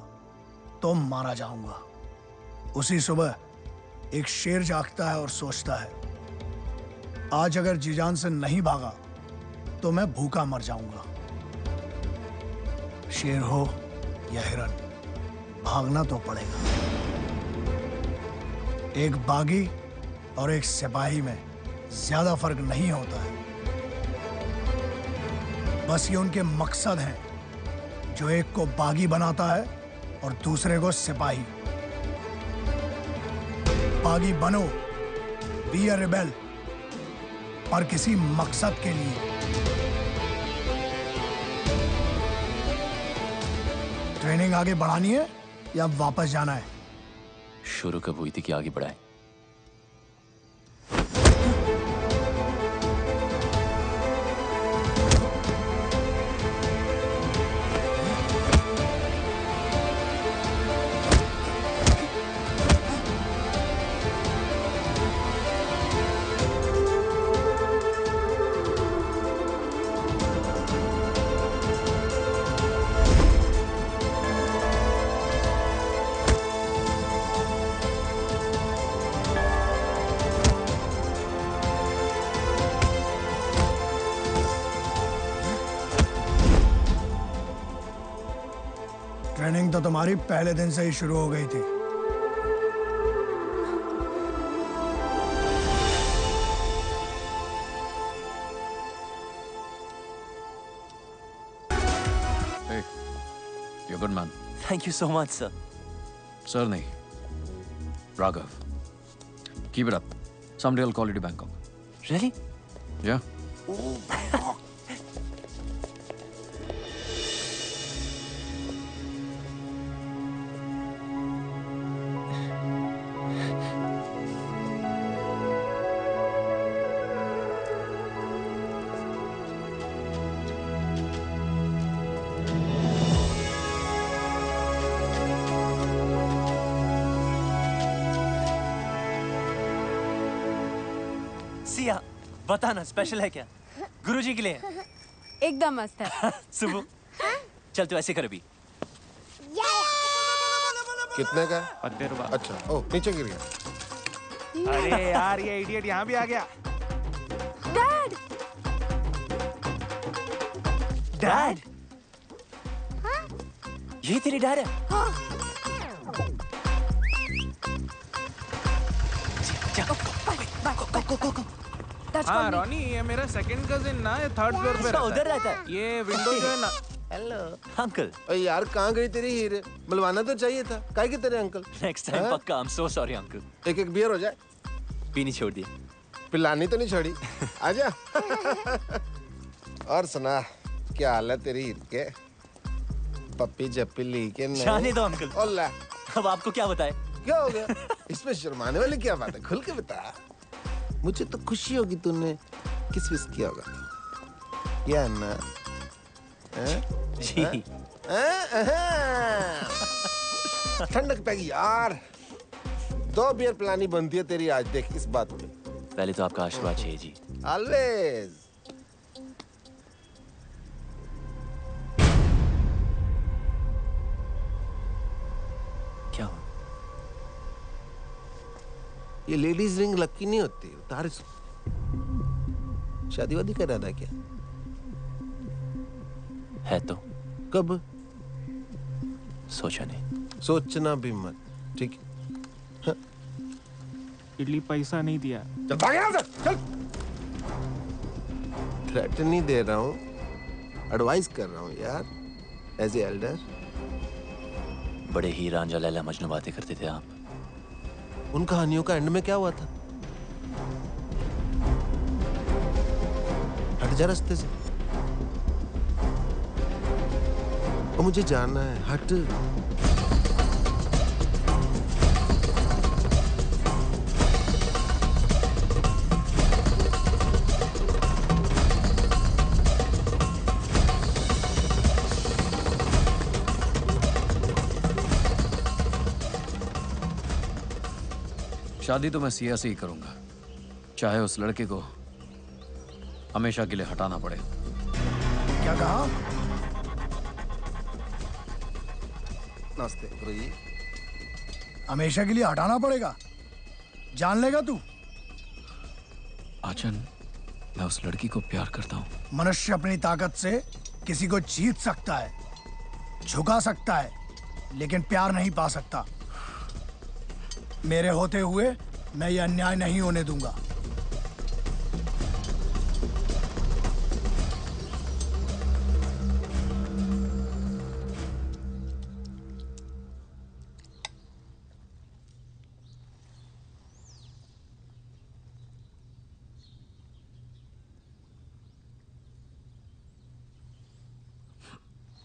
[SPEAKER 14] तो मारा जाऊंगा। उसी सुबह एक शेर जागता है और सोचता है, आज अगर जी जान से नहीं भागा तो मैं भूखा मर जाऊंगा। शेर हो या हिरन, भागना तो पड़ेगा। एक बागी और एक सिपाही में ज्यादा फर्क नहीं होता है, बस ये उनके मकसद हैं जो एक को बागी बनाता है और दूसरे को सिपाही। बागी बनो, बी अ रिबेल, पर किसी मकसद के लिए। ट्रेनिंग आगे बढ़ानी है या वापस जाना है?
[SPEAKER 6] शुरू कब हुई थी कि आगे बढ़ाए?
[SPEAKER 14] ट्रेनिंग तो तुम्हारी पहले दिन से ही शुरू हो गई थी।
[SPEAKER 13] Hey, you're a good man.
[SPEAKER 6] Thank you so much, sir.
[SPEAKER 13] Sir नहीं, Raghav. Keep it up. Someday I'll call you to Bangkok.
[SPEAKER 6] Really?
[SPEAKER 13] Yeah.
[SPEAKER 6] Siya, बताना स्पेशल है क्या? गुरुजी के लिए है?
[SPEAKER 10] एकदम मस्त है।
[SPEAKER 6] सुबह चल तू ऐसे कर अभी।
[SPEAKER 4] कितने का?
[SPEAKER 16] 80 रुपए।
[SPEAKER 4] अच्छा, ओ नीचे गिर गया।
[SPEAKER 16] अरे यार, ये इडियट यहाँ भी आ गया।
[SPEAKER 10] डैड!
[SPEAKER 6] डैड? ये तेरी डैड है?
[SPEAKER 16] हाँ रॉनी, ये मेरा सेकंड कजिन ना, ये थर्ड फ्लोर पे रहता है।
[SPEAKER 6] उधर रहता है।
[SPEAKER 16] ये विंडो जो है ना।
[SPEAKER 4] Hello
[SPEAKER 6] uncle.
[SPEAKER 4] अरे यार, कहाँ गई तेरी हीरे? बुलवाना तो चाहिए था। काहे के तेरे अंकल?
[SPEAKER 6] नेक्स्ट टाइम पक्का। I'm so sorry uncle.
[SPEAKER 4] एक एक बियर हो जाए।
[SPEAKER 6] पीनी छोड़ दी।
[SPEAKER 4] पिलानी तो नहीं छोड़ी। आजा। और सुना, क्या हाल है तेरी हीर के? पप्पी जप्पी ली के नहीं?
[SPEAKER 6] जाने दो अंकल।
[SPEAKER 4] ओला।
[SPEAKER 6] अब आपको क्या बताए?
[SPEAKER 4] क्या हो गया? इसमें शर्माने वाली क्या बात है? खुल के बता। मुझे तो खुशी होगी तूने किस विस किया होगा। क्या ना?
[SPEAKER 6] जी।
[SPEAKER 4] ठंडक पैगी यार। 2 बियर पिलानी बनती है तेरी आज, देख इस बात पे।
[SPEAKER 6] पहले तो आपका आशीर्वाद चाहिए जी।
[SPEAKER 4] ऑलवेज।
[SPEAKER 6] क्या हो?
[SPEAKER 4] ये लेडीज रिंग लकी नहीं होती, उतार इसको। शादी वादी कर रहा था क्या?
[SPEAKER 6] है तो
[SPEAKER 4] कब?
[SPEAKER 6] सोचा नहीं।
[SPEAKER 4] सोचना भी मत, ठीक है?
[SPEAKER 16] इडली पैसा नहीं दिया।
[SPEAKER 4] चल भाग यहाँ से, चल। थ्रेट नहीं दे रहा हूँ, एडवाइस कर रहा हूँ यार, एज ए एल्डर।
[SPEAKER 6] बड़े ही रांझा लैला मजनू बातें करते थे आप।
[SPEAKER 4] उन कहानियों का एंड में क्या हुआ था? हट जा रास्ते से, और मुझे जाना है, हट।
[SPEAKER 13] शादी तो मैं सिया से ही करूंगा, चाहे उस लड़के को हमेशा के लिए हटाना पड़े।
[SPEAKER 14] क्या कहा?
[SPEAKER 4] नमस्ते गुरुजी।
[SPEAKER 14] हमेशा के लिए हटाना पड़ेगा? जान लेगा तू?
[SPEAKER 13] आचन, मैं उस लड़की को प्यार करता हूँ।
[SPEAKER 14] मनुष्य अपनी ताकत से किसी को जीत सकता है, झुका सकता है, लेकिन प्यार नहीं पा सकता। मेरे होते हुए मैं ये अन्याय नहीं होने दूंगा।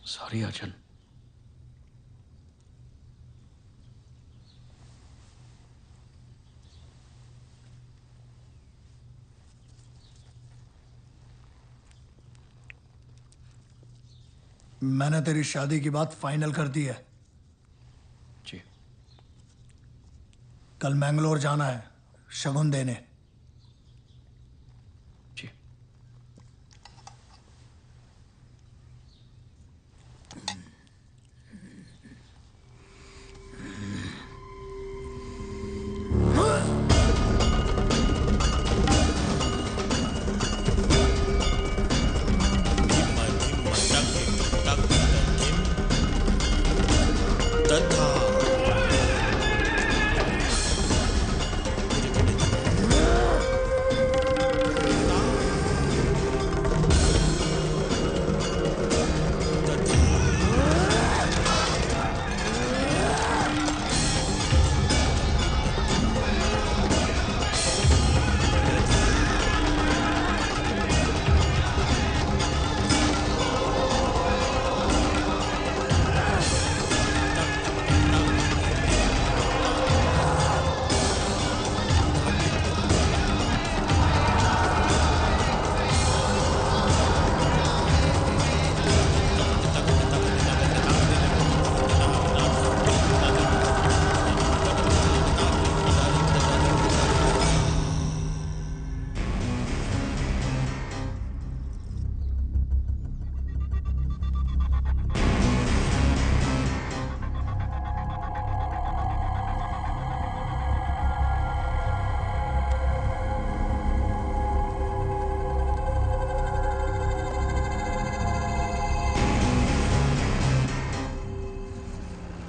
[SPEAKER 13] सॉरी आचन।
[SPEAKER 14] मैंने तेरी शादी की बात फाइनल कर दी है।
[SPEAKER 13] जी।
[SPEAKER 14] कल मैंगलोर जाना है शगुन देने।
[SPEAKER 13] जी।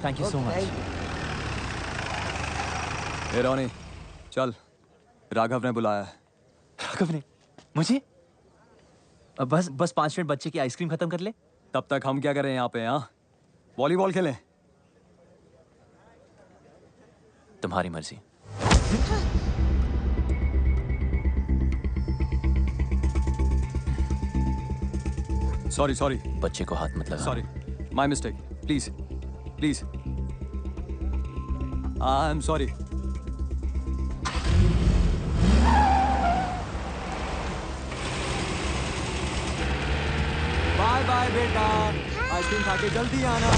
[SPEAKER 6] Thank you so much.
[SPEAKER 19] ए रोनी, चल, राघव ने बुलाया है।
[SPEAKER 6] राघव ने? मुझे? बस 5 मिनट बच्चे की आइसक्रीम खत्म कर ले।
[SPEAKER 19] तब तक हम क्या करें यहाँ पे? हाँ, वॉलीबॉल खेलें।
[SPEAKER 6] तुम्हारी मर्जी।
[SPEAKER 19] सॉरी।
[SPEAKER 6] बच्चे को हाथ मत लगा।
[SPEAKER 19] Sorry, my mistake. Please. I am sorry. Bye बेटा, आइसक्रीम खा के जल्दी आना।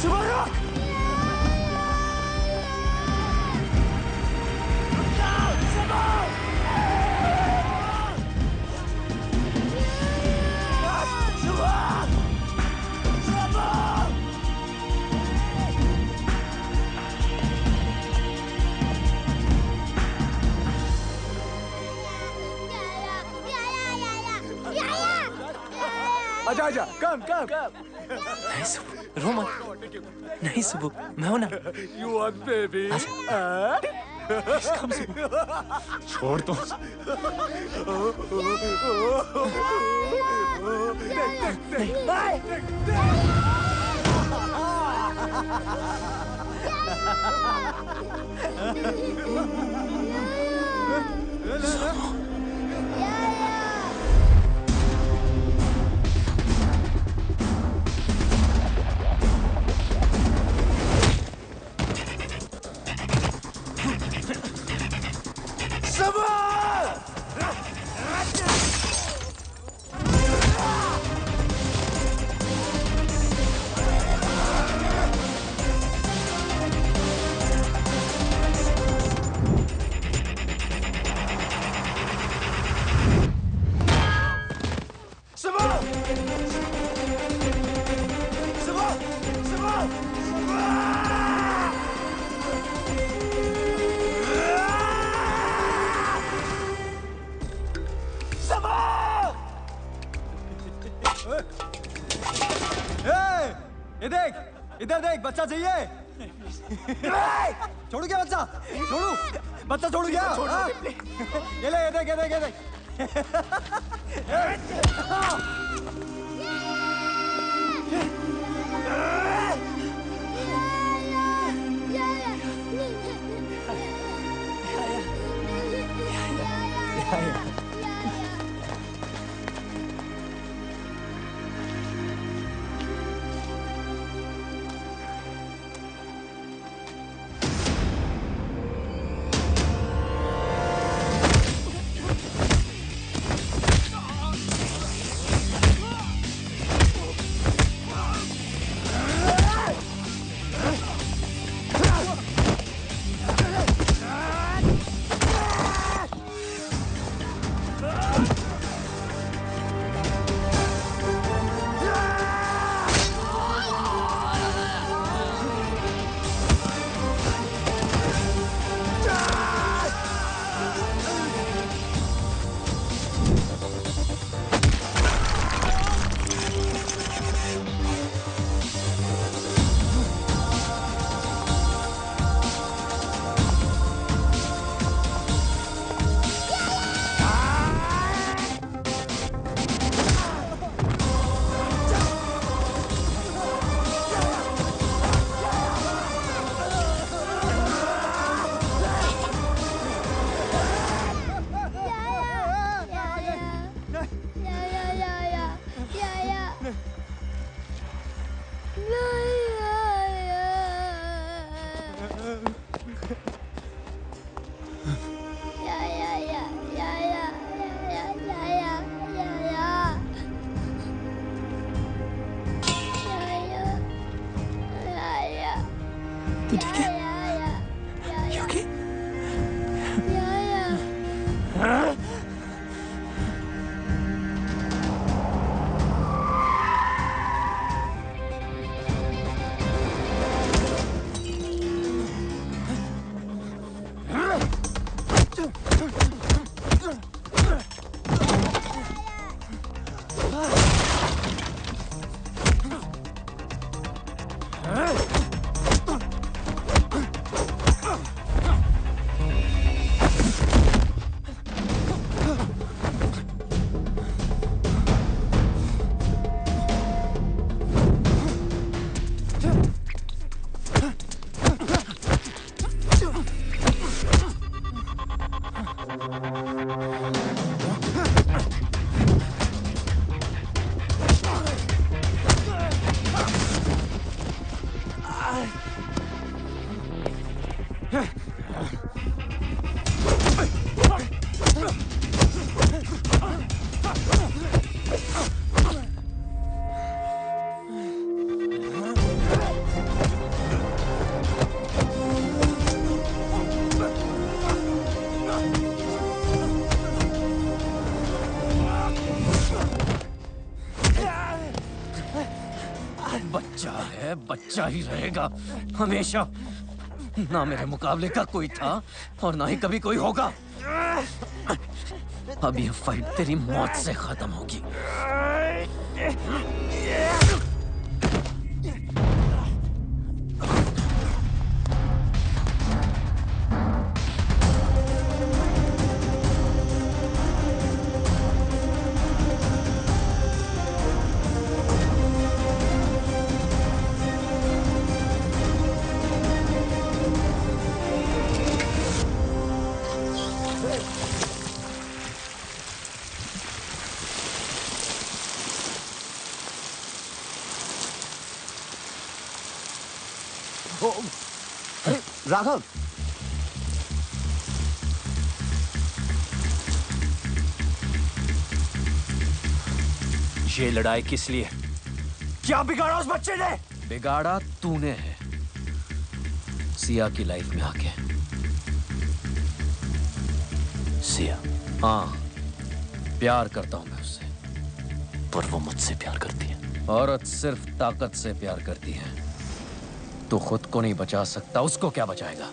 [SPEAKER 19] सुबह
[SPEAKER 3] आजा आजा कम कम
[SPEAKER 6] नहीं सुबह रो मत नहीं सुबह मैं हूं ना
[SPEAKER 3] यू आर बेबी
[SPEAKER 6] कम सुबह
[SPEAKER 3] छोड़ तो
[SPEAKER 5] इधर देख बच्चा चाहिए छोड़ू क्या बच्चा छोड़ू बच्चा छोड़ू क्या ये ले ये देख ये देख ये देख
[SPEAKER 6] तू ठीक है You okay?
[SPEAKER 20] बच्चा है बच्चा ही रहेगा हमेशा ना मेरे मुकाबले का कोई था और ना ही कभी कोई होगा अब ये फाइट तेरी मौत से खत्म होगी
[SPEAKER 17] राघव,
[SPEAKER 6] ये लड़ाई किस लिए?
[SPEAKER 20] क्या बिगाड़ा उस बच्चे ने?
[SPEAKER 13] बिगाड़ा तूने है, सिया की लाइफ में आके।
[SPEAKER 6] सिया?
[SPEAKER 13] हाँ, प्यार करता हूं मैं उससे।
[SPEAKER 6] पर वो मुझसे प्यार करती है।
[SPEAKER 13] औरत सिर्फ ताकत से प्यार करती है। तू खुद को नहीं बचा सकता, उसको क्या बचाएगा?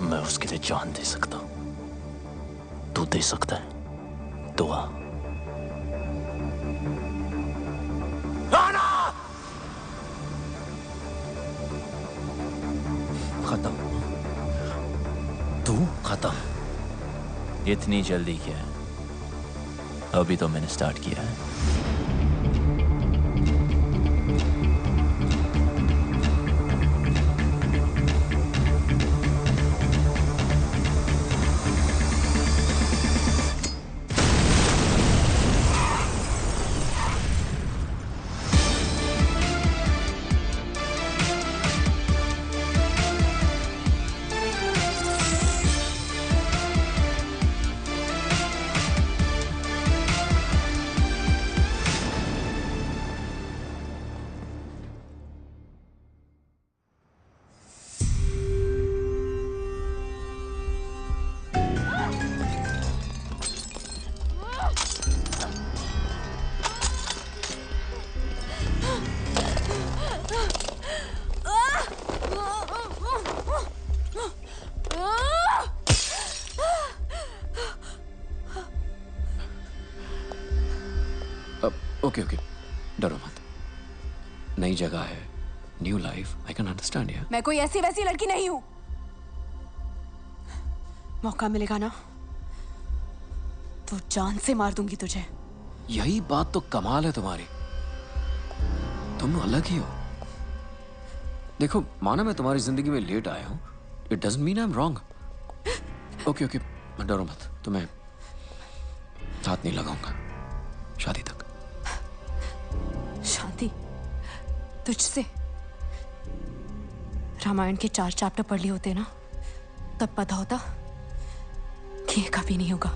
[SPEAKER 6] मैं उसके लिए जान दे सकता हूं। तू दे सकता है दुआ?
[SPEAKER 13] खत्म। तू खत्म।
[SPEAKER 6] इतनी जल्दी क्या है? अभी तो मैंने स्टार्ट किया है।
[SPEAKER 13] ओके ओके, डरो मत। नई जगह है, new life, I can understand यार।
[SPEAKER 10] मैं कोई ऐसी वैसी लड़की नहीं हूं। मौका मिलेगा ना तो जान से मार दूंगी तुझे।
[SPEAKER 13] यही बात तो कमाल है तुम्हारी, तुम अलग ही हो। देखो, माना मैं तुम्हारी जिंदगी में लेट आया हूं, it doesn't mean I am wrong. Okay okay, डरो मत, तुम्हें हाथ नहीं लगाऊंगा शादी तक।
[SPEAKER 10] शादी तुझसे? रामायण के 4 चैप्टर पढ़ लिए होते ना, तब पता होता कि ये कभी नहीं होगा।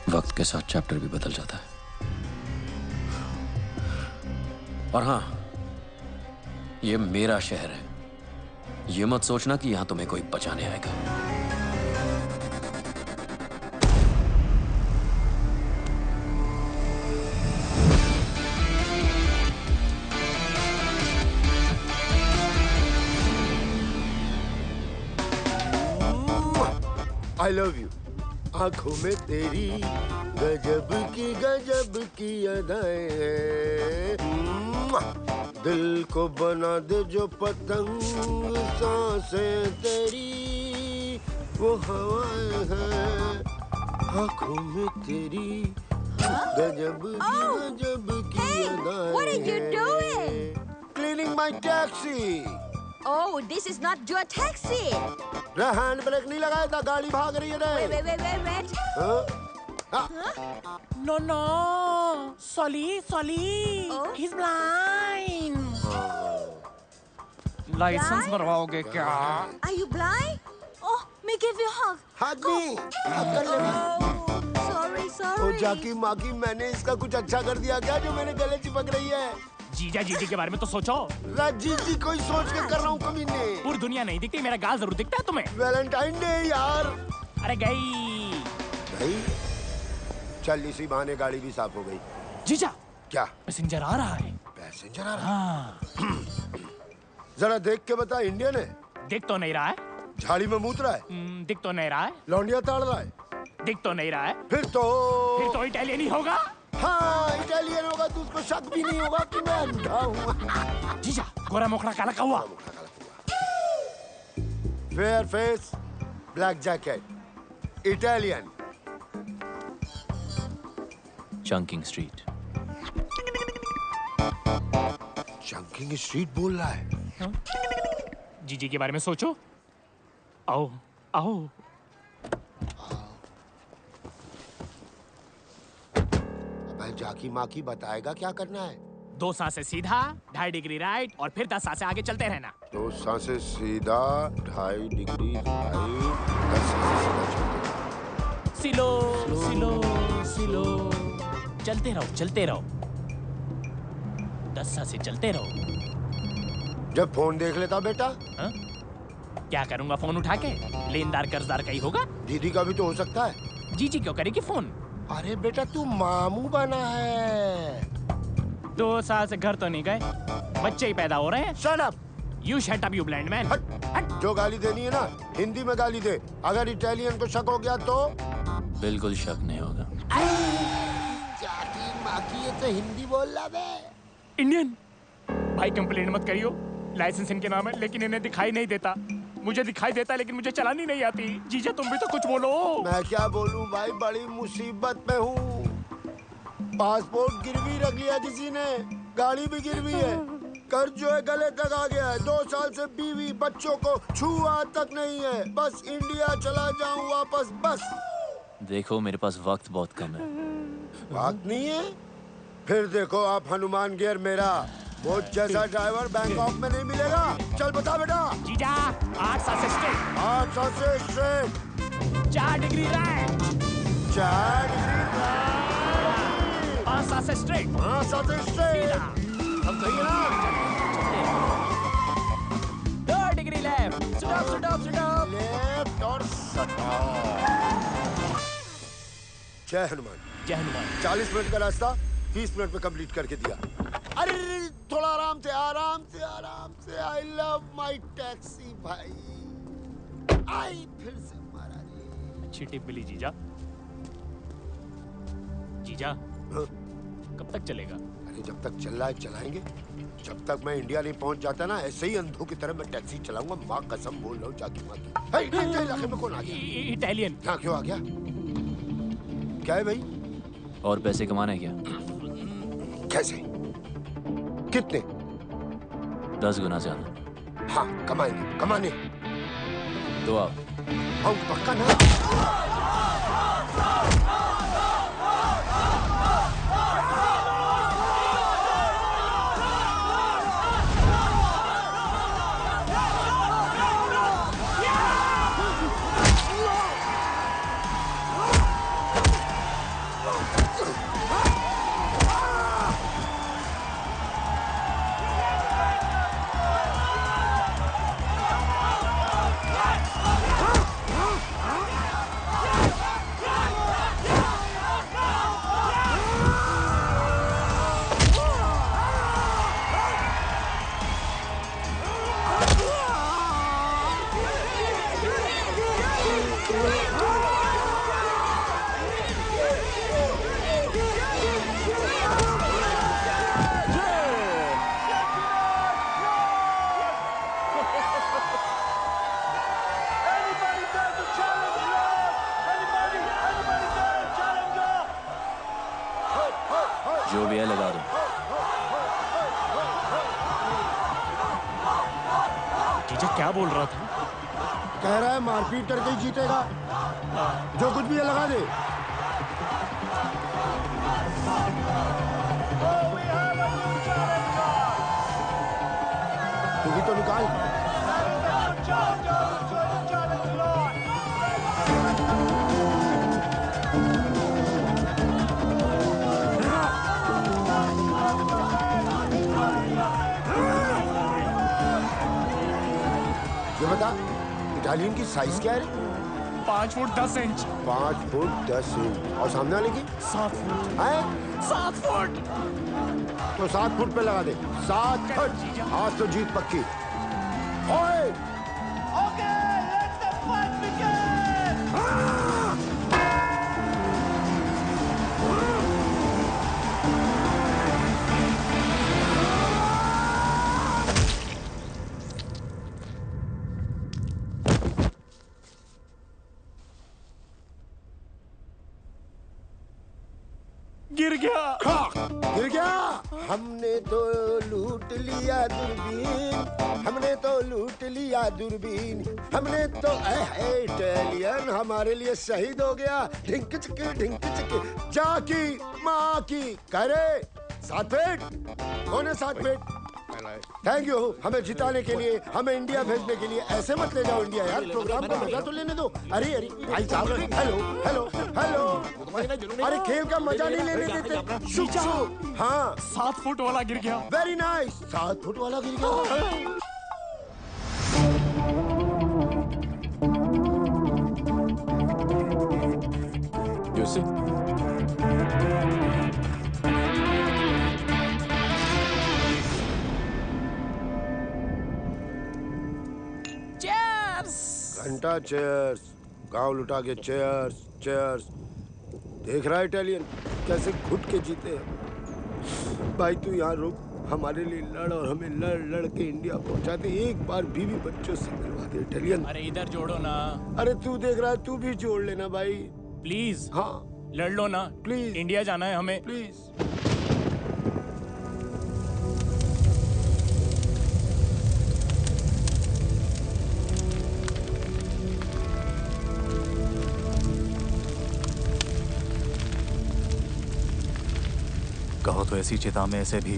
[SPEAKER 13] वक्त के साथ चैप्टर भी बदल जाता है। और हाँ, ये मेरा शहर है, ये मत सोचना कि यहां तुम्हें कोई बचाने आएगा।
[SPEAKER 21] I love you। आंखों में तेरी गजब की अदाएं हैं। दिल को बना दे जो पतंग, सांसें तेरी वो हवाएं हैं। आंखों में तेरी गजब की अदाएं।
[SPEAKER 22] What are you doing?
[SPEAKER 21] Cleaning my taxi।
[SPEAKER 22] Oh, this is not your taxi।
[SPEAKER 21] Hand brake नहीं लगाया था, गाड़ी भाग रही है रे।
[SPEAKER 22] Wait।
[SPEAKER 23] No, Solly, he's blind।
[SPEAKER 16] Licence बनवाओगे क्या?
[SPEAKER 22] Are you blind? Oh, me give you a hug।
[SPEAKER 21] Hug me। कर ले।
[SPEAKER 22] Sorry।
[SPEAKER 21] ओ जाकी माकी, मैंने इसका कुछ अच्छा कर दिया क्या जो मेरे गले चिपक रही है?
[SPEAKER 23] जीजा जीजी के बारे में तो सोचो।
[SPEAKER 21] जीजी कोई सोच के कर रहा हूँ कमीने।
[SPEAKER 23] पूरी दुनिया नहीं दिखती, मेरा गाल जरूर दिखता है तुम्हें।
[SPEAKER 21] वैलेंटाइन डे यार।
[SPEAKER 23] अरे गई।
[SPEAKER 21] चल इसी बहाने गाड़ी भी साफ हो गई।
[SPEAKER 23] जीजा,
[SPEAKER 21] क्या
[SPEAKER 23] पैसेंजर आ रहा है?
[SPEAKER 21] पैसेंजर आ रहा है? जरा देख के बता, इंडियन है?
[SPEAKER 23] दिख तो नहीं रहा है।
[SPEAKER 21] झाड़ी में मूत रहा है।
[SPEAKER 23] दिख तो नहीं रहा है।
[SPEAKER 21] लौंडिया ताड़ रहा है।
[SPEAKER 23] दिख तो नहीं रहा है।
[SPEAKER 21] फिर तो
[SPEAKER 23] इटालियन ही होगा।
[SPEAKER 21] हाँ, इटालियन होगा तो उसको शक भी नहीं होगा कि मैं अंधा हूँ।
[SPEAKER 23] जीजा, गोरा मोखड़ा काला कौवा।
[SPEAKER 21] Fair face, black jacket, Italian.
[SPEAKER 6] Chunking street.
[SPEAKER 21] Chunking street बोल रहा है।
[SPEAKER 23] जीजी के बारे में सोचो। आओ आओ।
[SPEAKER 21] अब जाकी माकी बताएगा क्या करना है।
[SPEAKER 23] 2 सांसें सीधा, 2.5 डिग्री राइट और फिर 10 सांसें आगे चलते रहना।
[SPEAKER 21] 2 सांसें सीधा, 2.5 डिग्री राइट, 10 सांसें सीधा चलते रहना।
[SPEAKER 23] सिलो सिलो सिलो, चलते रहो 10 सांसें चलते रहो।
[SPEAKER 21] जब फोन देख लेता बेटा।
[SPEAKER 23] हा? क्या करूंगा फोन उठा के? लेनदार कर्जदार का ही होगा।
[SPEAKER 21] दीदी का भी तो हो सकता है।
[SPEAKER 23] जीजी क्यों करेगी फोन?
[SPEAKER 21] अरे बेटा तू मामू बना है।
[SPEAKER 23] 2 साल से घर तो नहीं गए, बच्चे ही पैदा हो रहे हैं।
[SPEAKER 21] Shut up!
[SPEAKER 23] You shut up, you blind man.
[SPEAKER 21] हट। जो गाली देनी है ना हिंदी में गाली दे। अगर इटालियन को शक हो गया तो
[SPEAKER 6] बिल्कुल शक नहीं होगा।
[SPEAKER 21] जाकी माकी ये तो हिंदी बोल रहा बे।
[SPEAKER 23] इंडियन भाई कंप्लेंट मत करियो, लाइसेंस इनके नाम है लेकिन इन्हें दिखाई नहीं देता। मुझे दिखाई देता लेकिन मुझे चलानी नहीं आती। जीजा तुम भी तो कुछ बोलो।
[SPEAKER 21] मैं क्या बोलूं भाई, बड़ी मुसीबत में हूँ। पासपोर्ट गिरवी रख लिया किसी ने, गाड़ी भी गिरवी है, कर्ज जो है गले तक आ गया है। 2 साल से बीवी बच्चों को छुआ तक नहीं है। बस इंडिया चला जाऊं वापस बस।
[SPEAKER 6] देखो मेरे पास वक्त बहुत कम है।
[SPEAKER 21] वक्त नहीं है? फिर देखो आप हनुमान गियर मेरा, वो जैसा ड्राइवर बैंकॉक में नहीं मिलेगा। चल बता बेटा।
[SPEAKER 23] जीजा 8 सांसें स्ट्रेट।
[SPEAKER 21] 8 सांसें straight.
[SPEAKER 23] 4 degree right.
[SPEAKER 21] 4 degree right.
[SPEAKER 23] 5 सांसें स्ट्रेट।
[SPEAKER 21] 5 सांसें स्ट्रेट। अब सही है ना?
[SPEAKER 23] 2 डिग्री लेफ्ट। स्टॉप।
[SPEAKER 21] लेफ्ट और जय हनुमान।
[SPEAKER 23] जय हनुमान।
[SPEAKER 21] 40 मिनट का रास्ता 30 मिनट में कंप्लीट करके दिया। अरे थोड़ा आराम से। आई लव माई टैक्सी भाई। आई फिर से मारा रे।
[SPEAKER 23] अच्छी टिप मिली जीजा। जीजा कब तक चलेगा?
[SPEAKER 21] अरे जब तक चल रहा है चलाएंगे। जब तक मैं इंडिया नहीं पहुंच जाता ना, ऐसे ही अंधों की तरह मैं टैक्सी चलाऊंगा। माँ कसम बोल रहा हूँ जाकी माँ की। इलाके में कौन आ गया?
[SPEAKER 23] इटालियन।
[SPEAKER 21] हाँ क्यों आ गया? क्या है भाई?
[SPEAKER 6] और पैसे कमाना है क्या?
[SPEAKER 21] कैसे? कितने?
[SPEAKER 6] 10 गुना ज्यादा।
[SPEAKER 21] हाँ कमाने।
[SPEAKER 6] तो आओ।
[SPEAKER 21] पक्का ना?
[SPEAKER 6] जो भी है लगा दो।
[SPEAKER 23] जीजा क्या बोल रहा था?
[SPEAKER 21] कह रहा है मारपीट करके ही जीतेगा। जो कुछ भी है लगा दे। तू भी तो निकाल। ये बता इटालियन की साइज क्या है?
[SPEAKER 23] 5 फुट 10 इंच।
[SPEAKER 21] 5 foot 10 inch. और सामने वाले की?
[SPEAKER 23] 7 फुट।
[SPEAKER 21] है?
[SPEAKER 23] 7 फुट।
[SPEAKER 21] तो 7 फुट पे लगा दे। 7 फुट। आज तो जीत पक्की। ओए
[SPEAKER 23] गिर गया।
[SPEAKER 21] गिर गया। हमने तो लूट लिया दूरबीन, हमने तो लूट लिया दूरबीन, हमने तो इटालियन हमारे लिए शहीद हो गया। ढिंक चिकी जाकी माँ की करे 7 फीट। कौन है 7 फीट? थैंक यू हमें जिताने के लिए, हमें इंडिया भेजने के लिए। ऐसे मत ले जाओ इंडिया यार, प्रोग्राम को मजा तो लेने दो। अरे अरे भाई साहब, हेलो हेलो हेलो, अरे खेल का मजा नहीं लेने देते। शुभ शुभ। हाँ
[SPEAKER 23] 7 फुट वाला गिर गया।
[SPEAKER 21] Very nice. 7 फुट वाला गिर गया। घंटा चेयर्स, गांव लुटा के चेयर्स चेयर्स। देख रहा है इटालियन कैसे घुट के जीते हैं। भाई तू यहाँ रुक, हमारे लिए लड़ और हमें लड़ लड़ के इंडिया पहुंचाते। एक बार बीवी बच्चों से मिलवा दे इटालियन।
[SPEAKER 23] अरे इधर जोड़ो ना।
[SPEAKER 21] अरे तू देख रहा है, तू भी जोड़ लेना भाई
[SPEAKER 23] प्लीज।
[SPEAKER 21] हाँ
[SPEAKER 23] लड़ लो ना
[SPEAKER 21] प्लीज।
[SPEAKER 23] इंडिया जाना है हमें
[SPEAKER 21] प्लीज।
[SPEAKER 8] कहो तो ऐसी चिता में ऐसे भी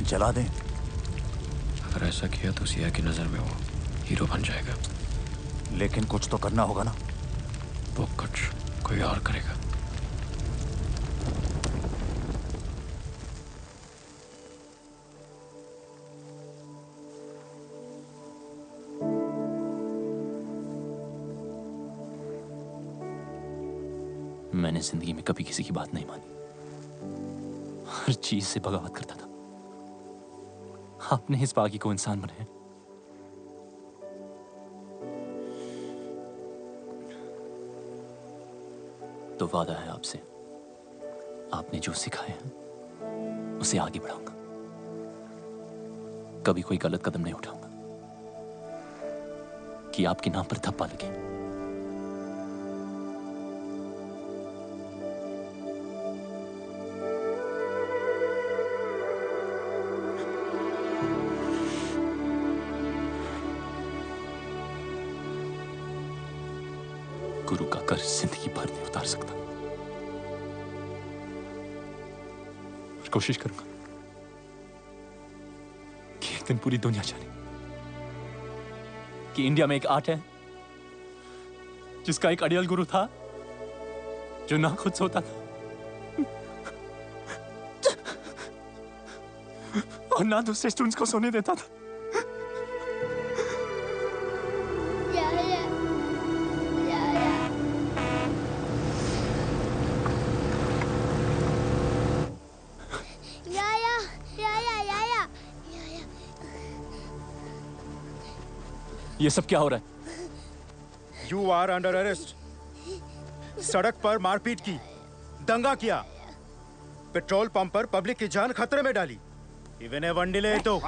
[SPEAKER 8] जला दें।
[SPEAKER 13] अगर ऐसा किया तो सिया की नजर में वो हीरो बन जाएगा।
[SPEAKER 8] लेकिन कुछ तो करना होगा ना।
[SPEAKER 13] वो कुछ कोई और करेगा। मैंने जिंदगी में कभी किसी की बात नहीं मानी, हर चीज से बगावत करता था। आपने इस बागी को इंसान बनाया। तो वादा है आपसे, आपने जो सिखाया है उसे आगे बढ़ाऊंगा। कभी कोई गलत कदम नहीं उठाऊंगा कि आपके नाम पर थप्पा लगे। गुरु का कर्ज जिंदगी भर नहीं उतार सकता, और कोशिश करूंगा कि एक दिन पूरी दुनिया जाने कि इंडिया में एक आर्ट है जिसका एक अड़ियल गुरु था जो ना खुद सोता था और ना दूसरे स्टूडेंट्स को सोने देता था। ये सब क्या हो रहा है?
[SPEAKER 1] You are under arrest. सड़क पर मारपीट की, दंगा किया, पेट्रोल पंप पर पब्लिक की जान खतरे में डाली। इवन वन डिले तो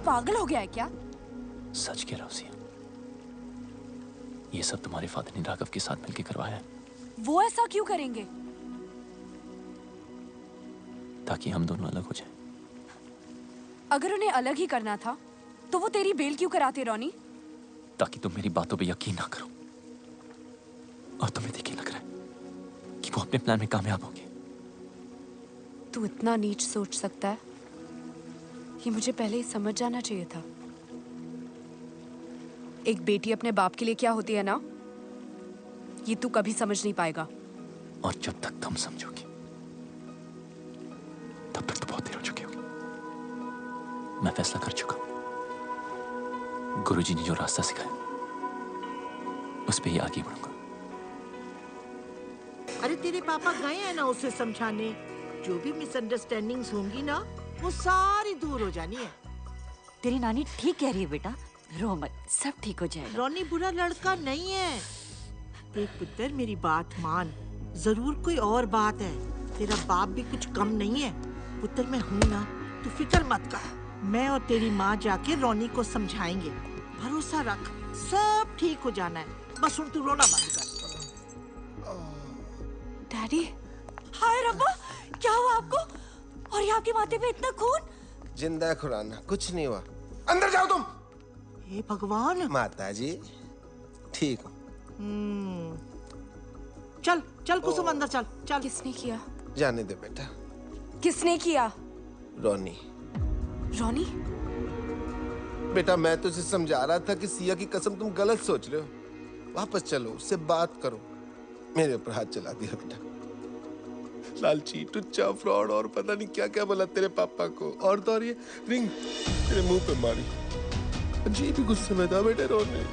[SPEAKER 10] पागल हो गया है क्या?
[SPEAKER 13] सच कह रहा हूं सिया, ये सब तुम्हारे फादर ने राघव के साथ मिलकर करवाया है।
[SPEAKER 10] वो ऐसा क्यों करेंगे?
[SPEAKER 13] ताकि हम दोनों अलग हो जाएं।
[SPEAKER 10] अगर उन्हें अलग ही करना था तो वो तेरी बेल क्यों कराते रोनी?
[SPEAKER 13] ताकि तुम मेरी बातों पे यकीन ना करो और तुम्हें देखिए लग रहा है कि वो अपने प्लान में कामयाब होंगे।
[SPEAKER 10] तू इतना नीच सोच सकता है? ये मुझे पहले ही समझ जाना चाहिए था। एक बेटी अपने बाप के लिए क्या होती है ना, ये तू कभी समझ नहीं पाएगा।
[SPEAKER 6] और जब तक तुम समझोगी तब तक तो बहुत देर हो चुकी होगी। मैं फैसला कर चुका हूं। गुरुजी ने जो रास्ता सिखाया उस पे ही आगे बढ़ूंगा।
[SPEAKER 18] अरे तेरे पापा गए हैं ना उसे समझाने। जो भी मिसअंडरस्टैंडिंग्स होंगी ना वो सारी दूर हो जानी है।
[SPEAKER 22] तेरी नानी ठीक कह रही है बेटा, रो मत, सब ठीक हो जाएगा।
[SPEAKER 18] रोनी बुरा लड़का नहीं है। देख पुत्र मेरी बात मान, जरूर कोई और बात है। तेरा बाप भी कुछ कम नहीं है। पुत्र मैं हूं ना, तू फिक्र मत कर। मैं और तेरी माँ जाके रोनी को समझाएंगे। भरोसा रख, सब ठीक हो जाना है। बस उन तू रोना बंद कर।
[SPEAKER 22] डैडी, हाय रब्बा, क्या हुआ आपको? और ये आपके माथे पे इतना खून?
[SPEAKER 4] जिंदा है खुराना, कुछ नहीं हुआ। अंदर जाओ तुम।
[SPEAKER 18] हे भगवान।
[SPEAKER 4] माता जी ठीक हो?
[SPEAKER 18] चल चल कुसुम अंदर चल चल।
[SPEAKER 10] किसने किया?
[SPEAKER 4] जाने दे बेटा।
[SPEAKER 10] किसने किया?
[SPEAKER 4] रोनी।
[SPEAKER 10] रोनी?
[SPEAKER 4] बेटा मैं तुझे समझा रहा था कि सिया की कसम तुम गलत सोच रहे हो। वापस चलो, उससे बात करो। मेरे ऊपर हाथ चला दिया बेटा। लालची, टुच्चा, फ्रॉड और पता नहीं क्या क्या बोला तेरे पापा को। और तो और ये रिंग तेरे मुंह पे मारी। अजीब ही गुस्से में था बेटे रोने।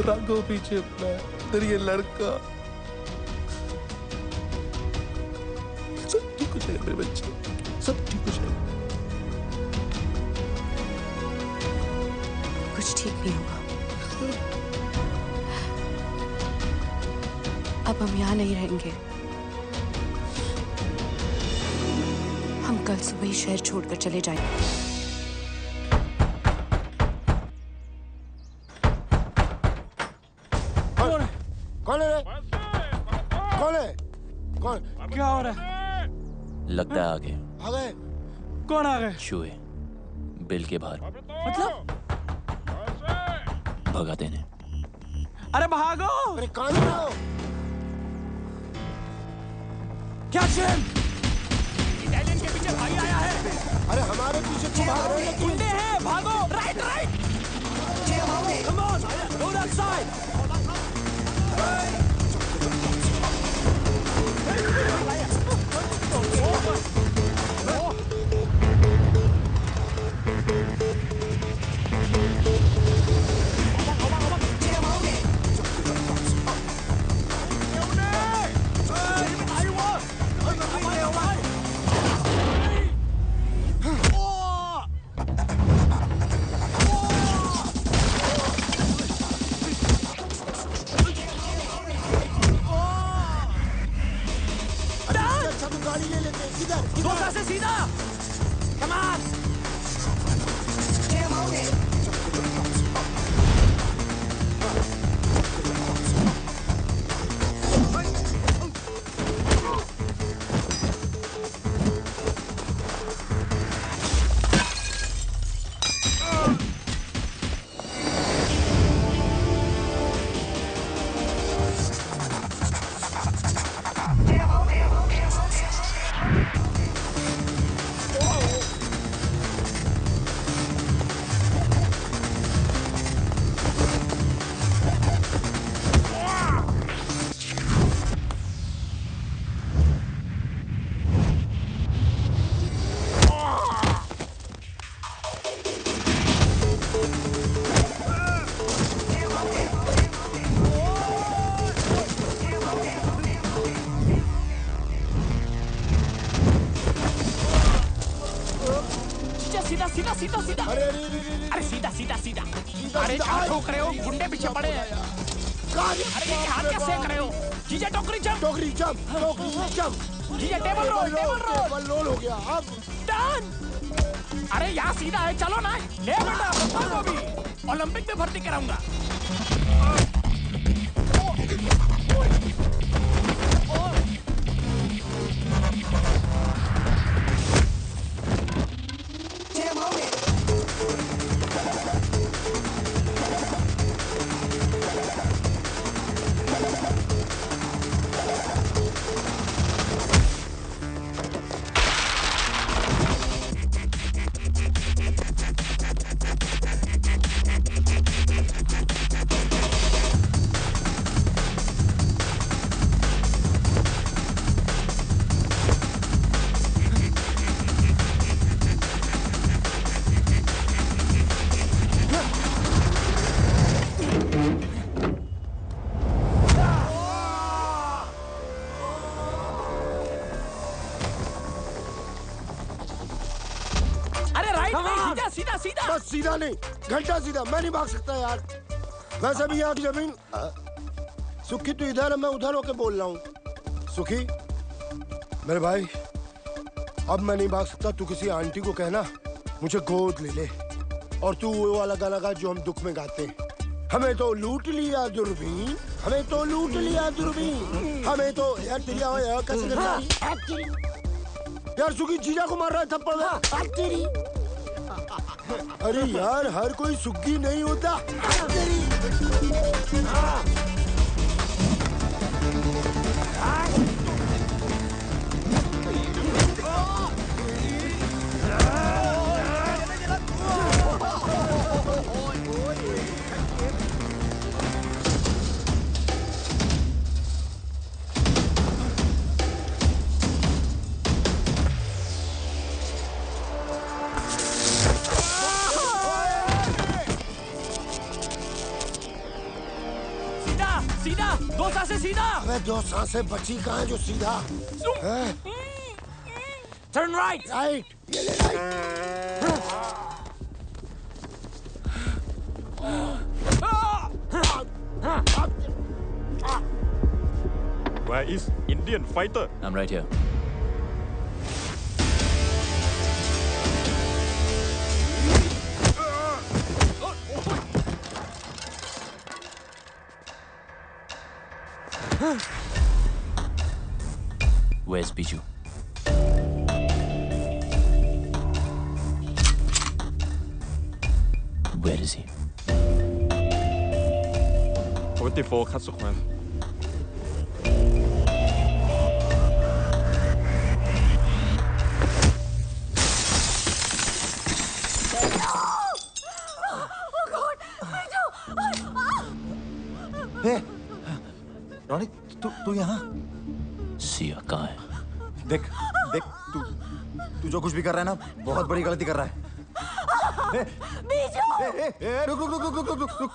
[SPEAKER 4] राघव पीछे अपना तेरी ये लड़का। सब ठीक हो जाएगा मेरे बच्चे, सब ठीक हो जाएगा।
[SPEAKER 10] कुछ ठीक नहीं होगा। अब हम यहाँ नहीं रहेंगे। हम कल सुबह ही शहर छोड़कर चले जाएंगे।
[SPEAKER 21] कौन है? कौन है? कौन?
[SPEAKER 16] क्या हो रहा है?
[SPEAKER 6] लगता है आ गए।
[SPEAKER 21] आ गए?
[SPEAKER 16] कौन आ गए?
[SPEAKER 6] चूहे बिल के बाहर
[SPEAKER 16] मतलब?
[SPEAKER 6] भगा देने।
[SPEAKER 16] अरे भागो!
[SPEAKER 21] अरे कौन है?
[SPEAKER 16] क्या चैन?
[SPEAKER 23] इटालियन के पीछे भाई आया है।
[SPEAKER 21] अरे हमारे पीछे क्यों भाग रहे हो?
[SPEAKER 23] गुंडे हैं, भागो! Right right! Come on, go that side! सीधा सीधा सीधा अरे सीधा सीधा सीधा अरे क्या ठोक रहे हो? गुंडे पीछे पड़े हैं। अरे ये हाथ क्या सेक रहे हो? जीजा टोकरी जंप
[SPEAKER 21] टोकरी जंप
[SPEAKER 23] जीजा टेबल रोल
[SPEAKER 21] हो गया। अब
[SPEAKER 23] डन। अरे यहाँ सीधा है, चलो ना। ले बेटा पप्पा को भी ओलंपिक में भर्ती कराऊंगा। सीधा सीधा।
[SPEAKER 21] बस सीधा नहीं, घंटा सीधा। मैं नहीं भाग सकता यार। वैसे भी यहाँ की जमीन। सुखी तू इधर है, मैं उधर होके बोल रहा हूँ। सुखी मेरे भाई, अब मैं नहीं भाग सकता। तू किसी आंटी को कहना मुझे गोद ले ले, और तू वो वाला गाना गा जो हम दुख में गाते हैं। हमें तो लूट लिया दूरबीन, हमें तो लूट लिया दूरबीन, हमें तो यार तेरी आवाज़ कैसे कर यार। सुखी जीजा को मार रहा है थप्पड़ में तेरी। अरे यार हर कोई सुखी नहीं होता तेरी।
[SPEAKER 23] सीधा, दो सांसें सीधा।
[SPEAKER 21] अबे दो सांसें बची कहाँ है जो सीधा?
[SPEAKER 23] Turn right.
[SPEAKER 21] राइट, ये ले
[SPEAKER 6] Where is Indian fighter?
[SPEAKER 13] I'm right here. Where's Biju? Where is he?
[SPEAKER 6] 44 cut square.
[SPEAKER 17] Ronnie, तू यहाँ?
[SPEAKER 13] सिया कहाँ है?
[SPEAKER 17] देख देख, तू जो कुछ भी कर रहा है ना, बहुत बड़ी गलती कर रहा है। रुक रुक रुक रुक रुक रुक रुक।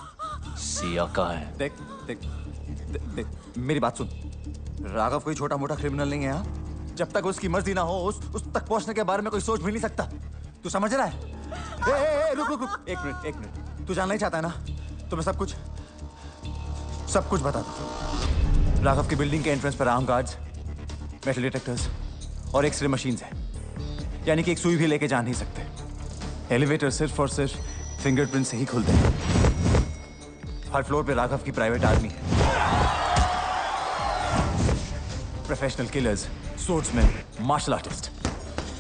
[SPEAKER 13] सिया कहाँ है?
[SPEAKER 17] देख देख देख, मेरी बात सुन। राघव कोई छोटा मोटा क्रिमिनल नहीं है यहाँ। जब तक उसकी मर्जी ना हो, उस तक पहुंचने के बारे में कोई सोच भी नहीं सकता। तू समझ रहा है? रुक रुक रुक, एक मिनट। तू जानना ही चाहता है ना, तो मैं सब कुछ बता दूं। राघव की बिल्डिंग के एंट्रेंस पर आर्म गार्ड्स, मेटल डिटेक्टर्स और एक्सरे मशीन्स हैं। यानी कि एक सुई भी लेके जा नहीं सकते। एलिवेटर सिर्फ और सिर्फ फिंगरप्रिंट से ही खुलते हैं। हर फ्लोर पे राघव की प्राइवेट आर्मी है। Professional killers, swordsman, martial artist.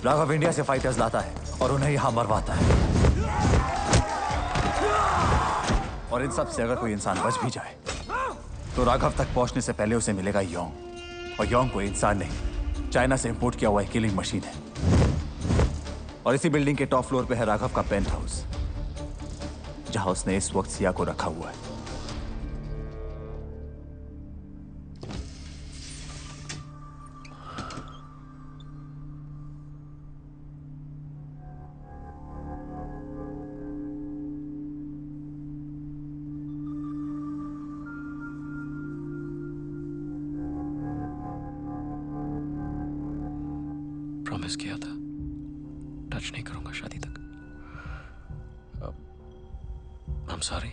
[SPEAKER 17] Raghav India से फाइटर्स लाता है और उन्हें यहां मरवाता है। और इन सब से अगर कोई इंसान बच भी जाए तो राघव तक पहुंचने से पहले उसे मिलेगा योंग। और योंग कोई इंसान नहीं, चाइना से इंपोर्ट किया हुआ एक किलिंग मशीन है। और इसी बिल्डिंग के टॉप फ्लोर पे है राघव का पेंट हाउस, जहां उसने इस वक्त सिया को रखा हुआ है।
[SPEAKER 13] प्रॉमिस किया था टच नहीं करूंगा शादी तक। I'm sorry.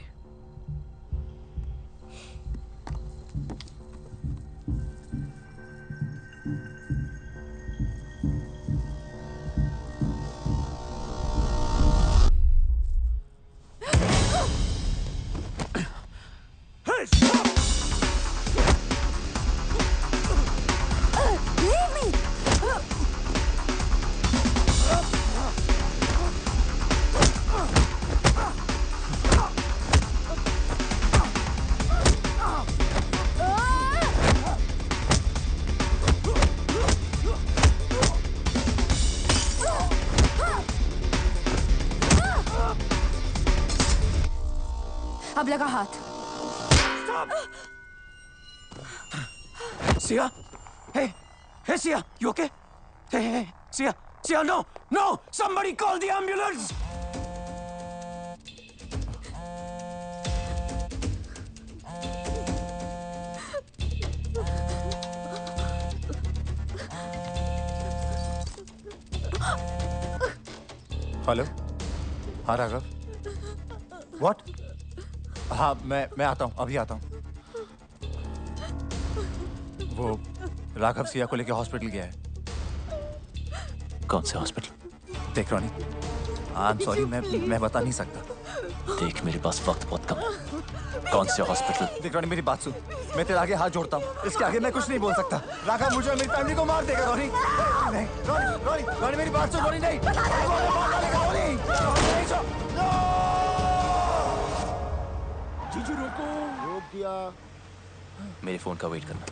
[SPEAKER 10] अब लगा हाथ।
[SPEAKER 20] Sia? Hey, Sia, you okay? Hey, Sia, no! Somebody call the ambulance!
[SPEAKER 17] Hello, हाँ राघव। व्हाट? हाँ मैं आता हूँ, अभी आता हूँ। वो राघव सिया को लेके हॉस्पिटल गया है।
[SPEAKER 6] कौन से हॉस्पिटल?
[SPEAKER 17] देख रॉनी, आई एम सॉरी, मैं बता नहीं सकता।
[SPEAKER 6] देख मेरे पास वक्त बहुत कम है। कौन से हॉस्पिटल?
[SPEAKER 17] देख रॉनी मेरी बात सुन, मैं तेरे आगे हाथ जोड़ता हूँ, इसके आगे मैं कुछ नहीं बोल सकता। राघव मुझे और मेरी फैमिली को मार देगा। रॉनी नहीं, रॉनी मेरी बात सुन। रॉनी नहीं,
[SPEAKER 21] जीजू रोको। रोक दिया।
[SPEAKER 6] मेरे फोन का वेट करना।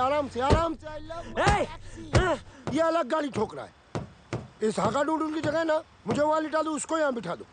[SPEAKER 21] आराम से आराम से। ये अलग गाड़ी ठोक रहा है। इस हाका डूडून की जगह ना मुझे वहां लिटा दो, उसको यहाँ बिठा दो।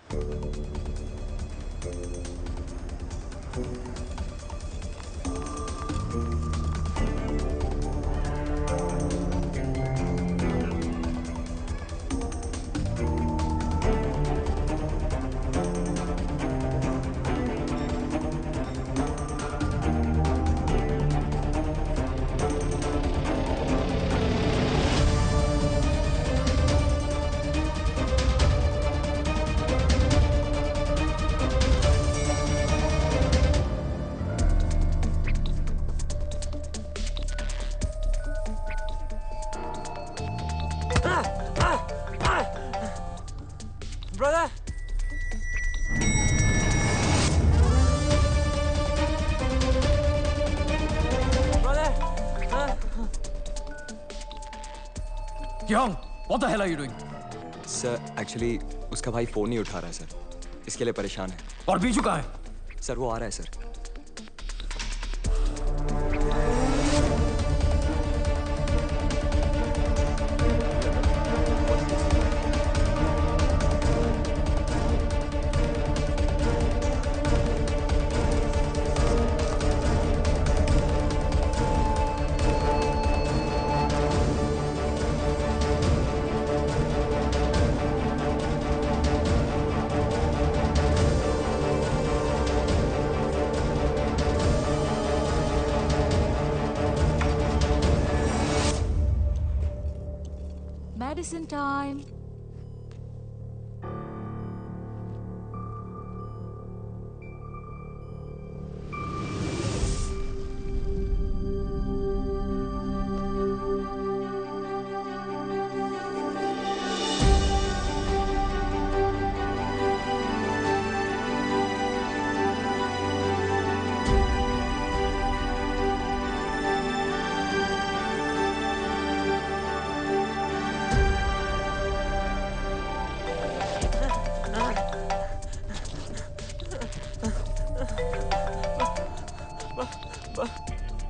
[SPEAKER 13] Kyung, what the hell are you doing?
[SPEAKER 7] Sir actually उसका भाई फोन नहीं उठा रहा है सर, इसके लिए परेशान है।
[SPEAKER 13] और बीजू कहाँ है?
[SPEAKER 7] सर वो आ रहा है sir.
[SPEAKER 22] Medicine time.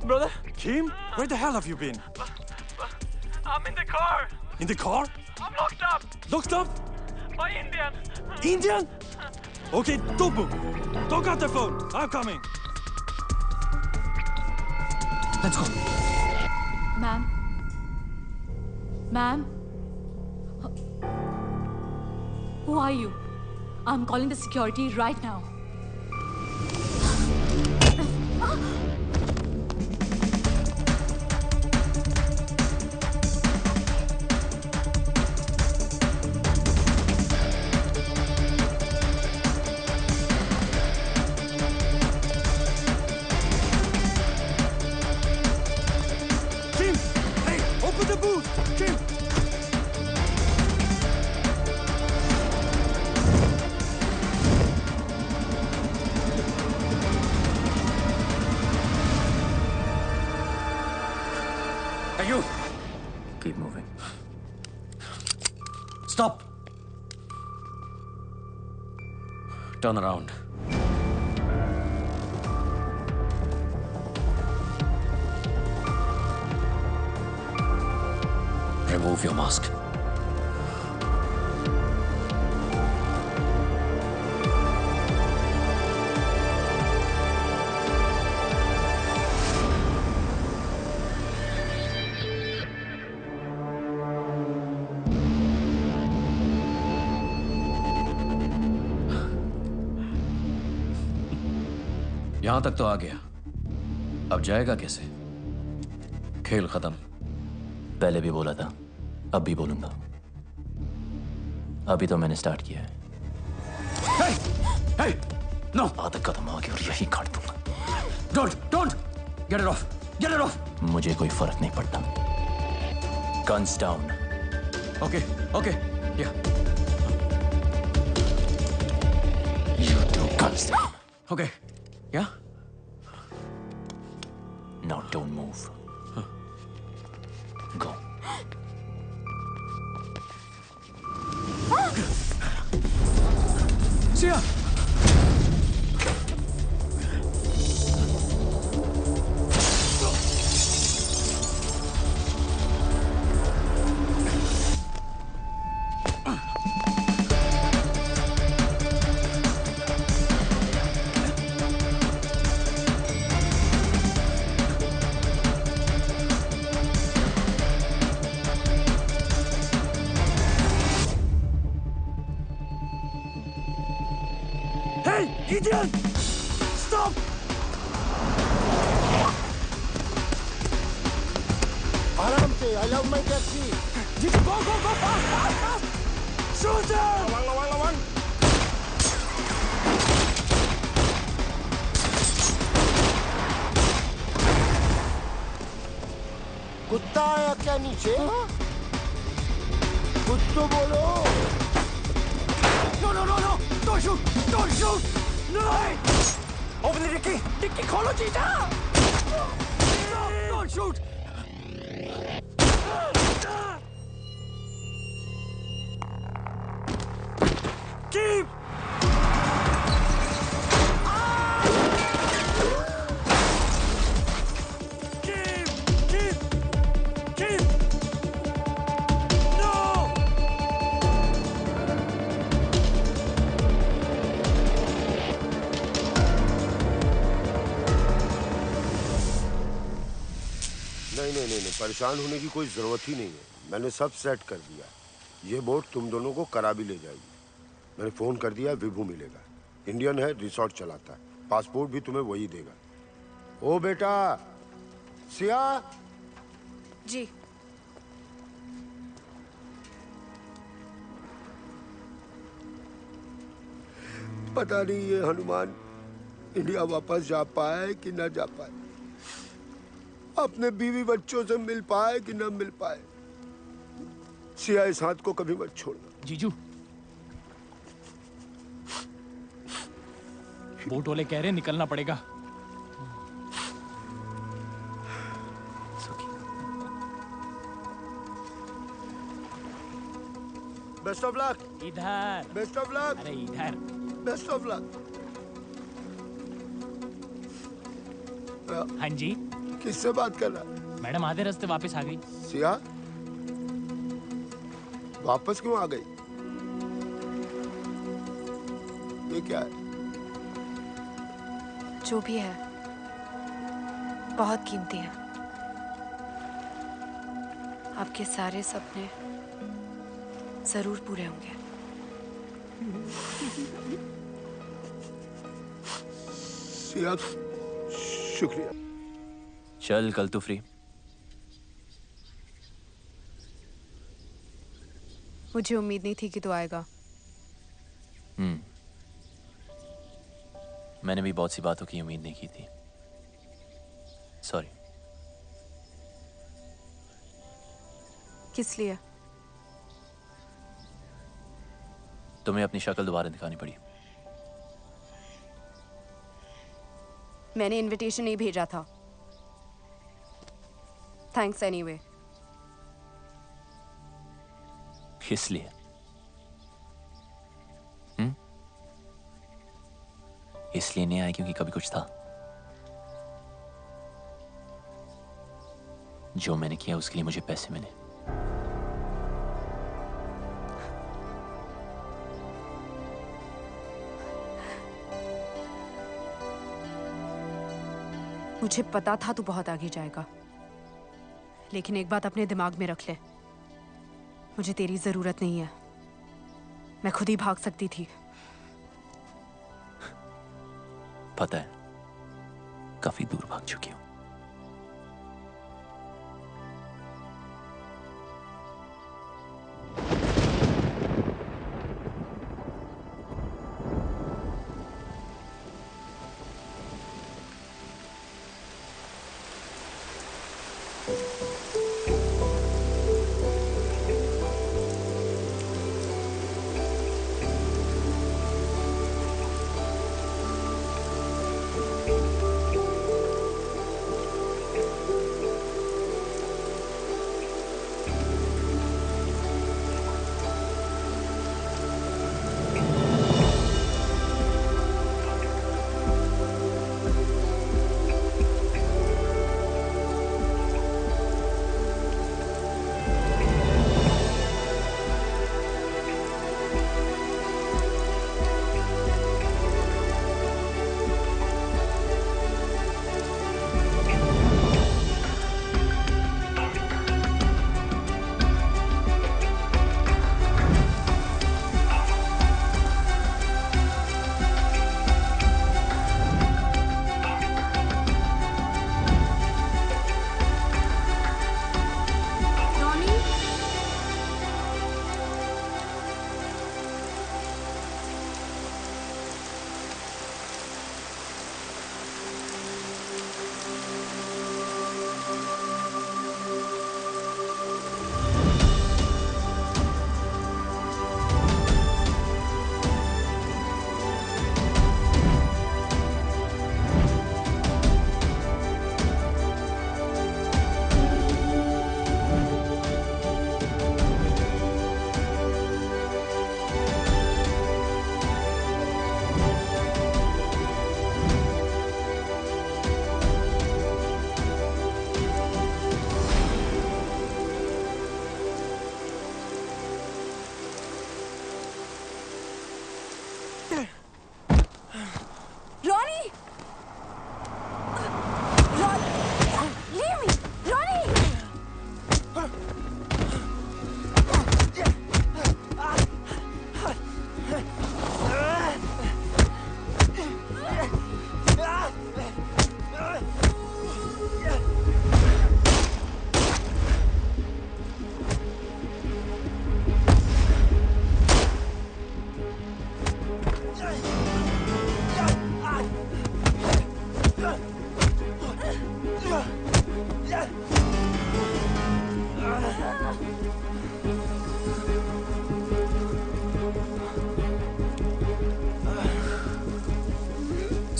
[SPEAKER 8] Brother? Kim? Where the hell have you been?
[SPEAKER 23] I'm in the car.
[SPEAKER 8] In the car?
[SPEAKER 23] I'm locked up.
[SPEAKER 8] Locked up?
[SPEAKER 23] By Indian.
[SPEAKER 8] Indian? Okay, don't move. Don't cut the phone. I'm coming.
[SPEAKER 13] Let's go.
[SPEAKER 22] Ma'am. Ma'am. Who are you? I'm calling the security right now.
[SPEAKER 8] Kim! Hey, open the boot! Kim!
[SPEAKER 13] Hey, you!
[SPEAKER 6] Keep moving.
[SPEAKER 13] Stop! Turn around. Remove your mask. यहां तक तो आ गया, अब जाएगा कैसे? खेल खत्म।
[SPEAKER 6] पहले भी बोला था, अब भी बोलूंगा। अभी तो मैंने स्टार्ट किया है।
[SPEAKER 20] Hey! No!
[SPEAKER 6] आधा कदम आगे और यही काट दूंगा।
[SPEAKER 20] Don't! Get it off! Get it off!
[SPEAKER 6] मुझे कोई फर्क नहीं पड़ता। Guns down.
[SPEAKER 20] Okay. Yeah.
[SPEAKER 6] You do guns down.
[SPEAKER 20] Okay. Yeah?
[SPEAKER 6] Now don't move. Go.
[SPEAKER 20] Sia!
[SPEAKER 12] Idiot! Stop!
[SPEAKER 21] आराम से, I love my taxi.
[SPEAKER 12] Gigi, go fast! Shoot him!
[SPEAKER 21] लवण. कुत्ता आया क्या नीचे? कुछ तो बोलो.
[SPEAKER 12] No! Don't shoot! No! Open the dicky! Dicky, खोलो जीजा! Don't shoot! Keep! Keep! No!
[SPEAKER 21] नहीं, परेशान होने की कोई जरूरत ही नहीं है। मैंने सब सेट कर दिया। ये बोट तुम दोनों को करा भी ले जाएगी। मैंने फोन कर दिया, विभू मिलेगा। इंडियन है, रिसोर्ट चलाता है। पासपोर्ट भी तुम्हें वही देगा। ओ बेटा, सिया।
[SPEAKER 10] जी।
[SPEAKER 21] पता नहीं ये हनुमान इंडिया वापस जा पाए कि ना जा पाए, अपने बीवी बच्चों से मिल पाए कि ना मिल पाए। सिया, इस हाथ को कभी मत छोड़ना।
[SPEAKER 23] जीजू, बोट वाले कह रहे निकलना पड़ेगा।
[SPEAKER 21] Best of luck.
[SPEAKER 23] इधर।
[SPEAKER 21] Best of luck.
[SPEAKER 23] अरे इधर।
[SPEAKER 21] Best of luck.
[SPEAKER 23] हाँ जी।
[SPEAKER 21] किससे बात कर रहा?
[SPEAKER 23] मैडम आधे रास्ते वापस आ गई।
[SPEAKER 21] सिया, वापस क्यों आ गई? ये क्या है?
[SPEAKER 10] जो भी है बहुत कीमती है। आपके सारे सपने जरूर पूरे होंगे।
[SPEAKER 21] सिया, शुक्रिया।
[SPEAKER 6] चल, कल तो फ्री।
[SPEAKER 10] मुझे उम्मीद नहीं थी कि तू आएगा।
[SPEAKER 6] मैंने भी बहुत सी बातों की उम्मीद नहीं की थी। सॉरी।
[SPEAKER 10] किस लिए?
[SPEAKER 6] तुम्हें अपनी शक्ल दोबारा दिखानी पड़ी।
[SPEAKER 10] मैंने इनविटेशन नहीं भेजा था। Thanks anyway.
[SPEAKER 6] इसलिए इसलिए नहीं आया क्योंकि कभी कुछ था। जो मैंने किया उसके लिए मुझे पैसे मिले।
[SPEAKER 10] मुझे पता था तू बहुत आगे जाएगा, लेकिन एक बात अपने दिमाग में रख ले, मुझे तेरी जरूरत नहीं है। मैं खुद ही भाग सकती थी।
[SPEAKER 6] पता है, काफी दूर भाग चुकी हूं।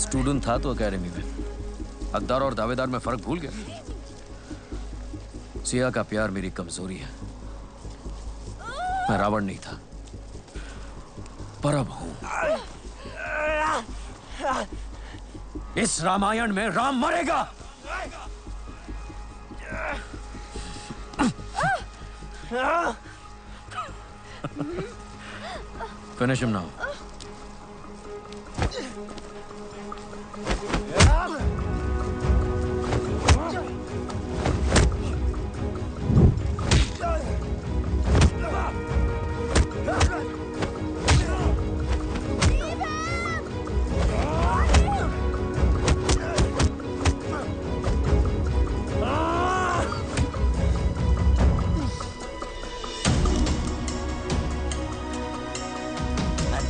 [SPEAKER 13] स्टूडेंट था तो एकेडमी में, हकदार और दावेदार में फर्क भूल गया। सिया का प्यार मेरी कमजोरी है। मैं रावण नहीं था, पर अब हूं। इस रामायण में राम मरेगा। Finish him now.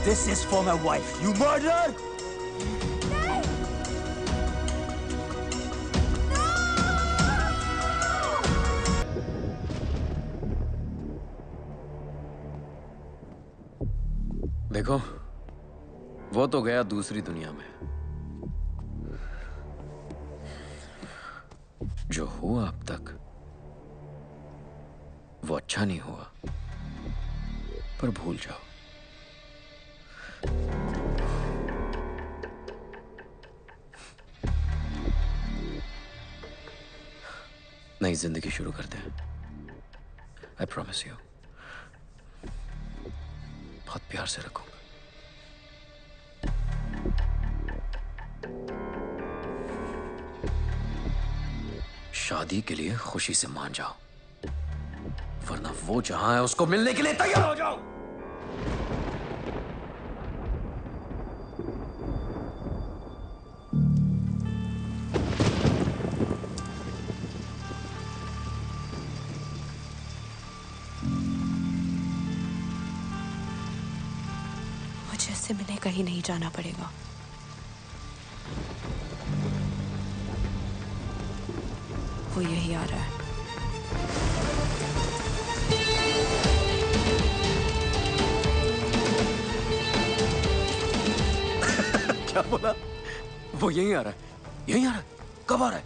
[SPEAKER 12] This is for my wife. You murdered!
[SPEAKER 13] देखो, वो तो गया दूसरी दुनिया में। जो हुआ अब तक वो अच्छा नहीं हुआ, पर भूल जाओ। नई जिंदगी शुरू करते हैं। आई प्रॉमिस यू, बहुत प्यार से रखूंगा। शादी के लिए खुशी से मान जाओ, वरना वो जहां है उसको मिलने के लिए तैयार हो जाओ।
[SPEAKER 10] मुझे इससे मिलने कहीं नहीं जाना पड़ेगा। वो यही आ रहा है।
[SPEAKER 13] क्या बोला? वो यहीं आ रहा है, यहीं आ रहा है। कब आ रहा है?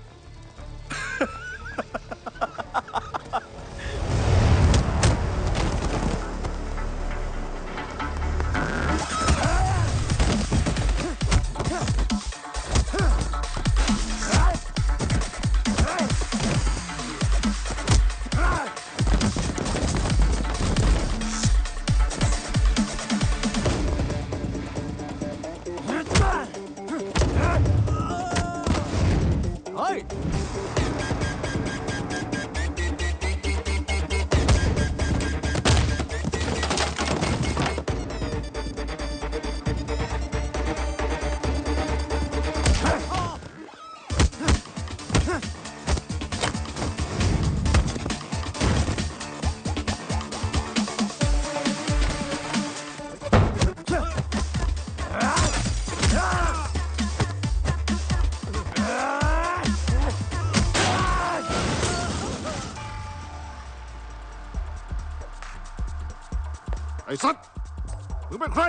[SPEAKER 21] ไอ้สัตว์มึงเป็นใคร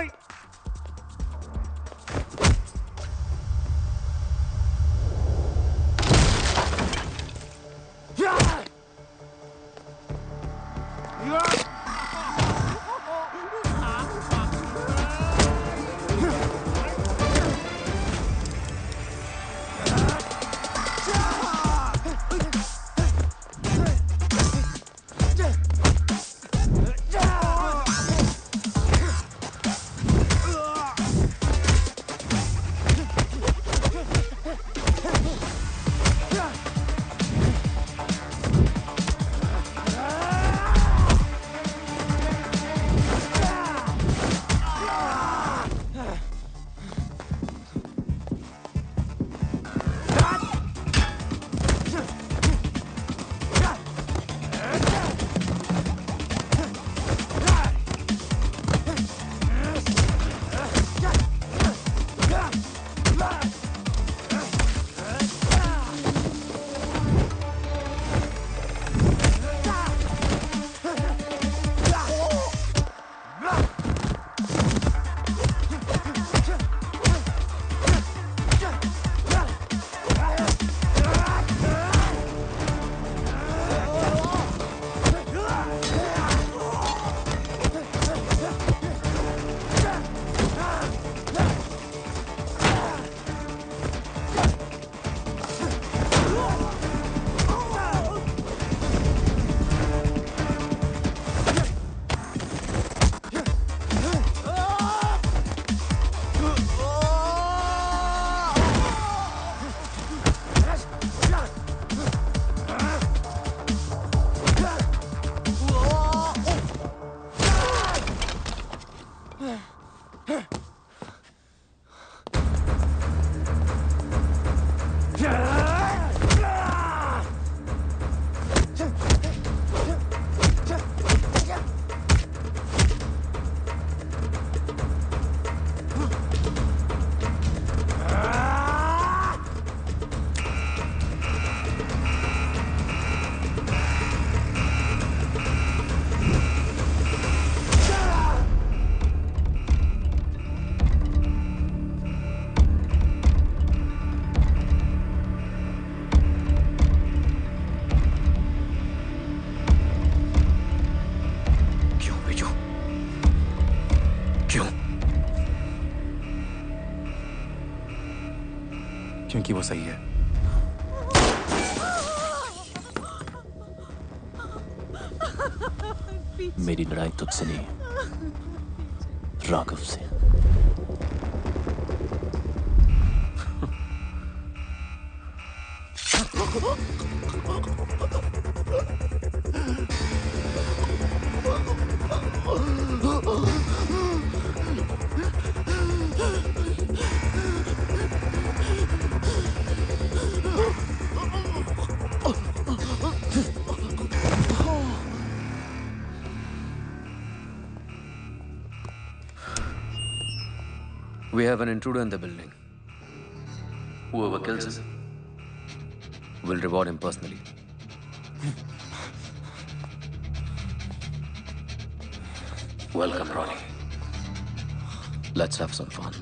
[SPEAKER 17] क्योंकि वो सही है।
[SPEAKER 6] मेरी लड़ाई तुझसे नहीं, राघव से।
[SPEAKER 13] We have an intruder in the building. Whoever kills him will reward him personally. Welcome, Ronnie. Let's have some fun.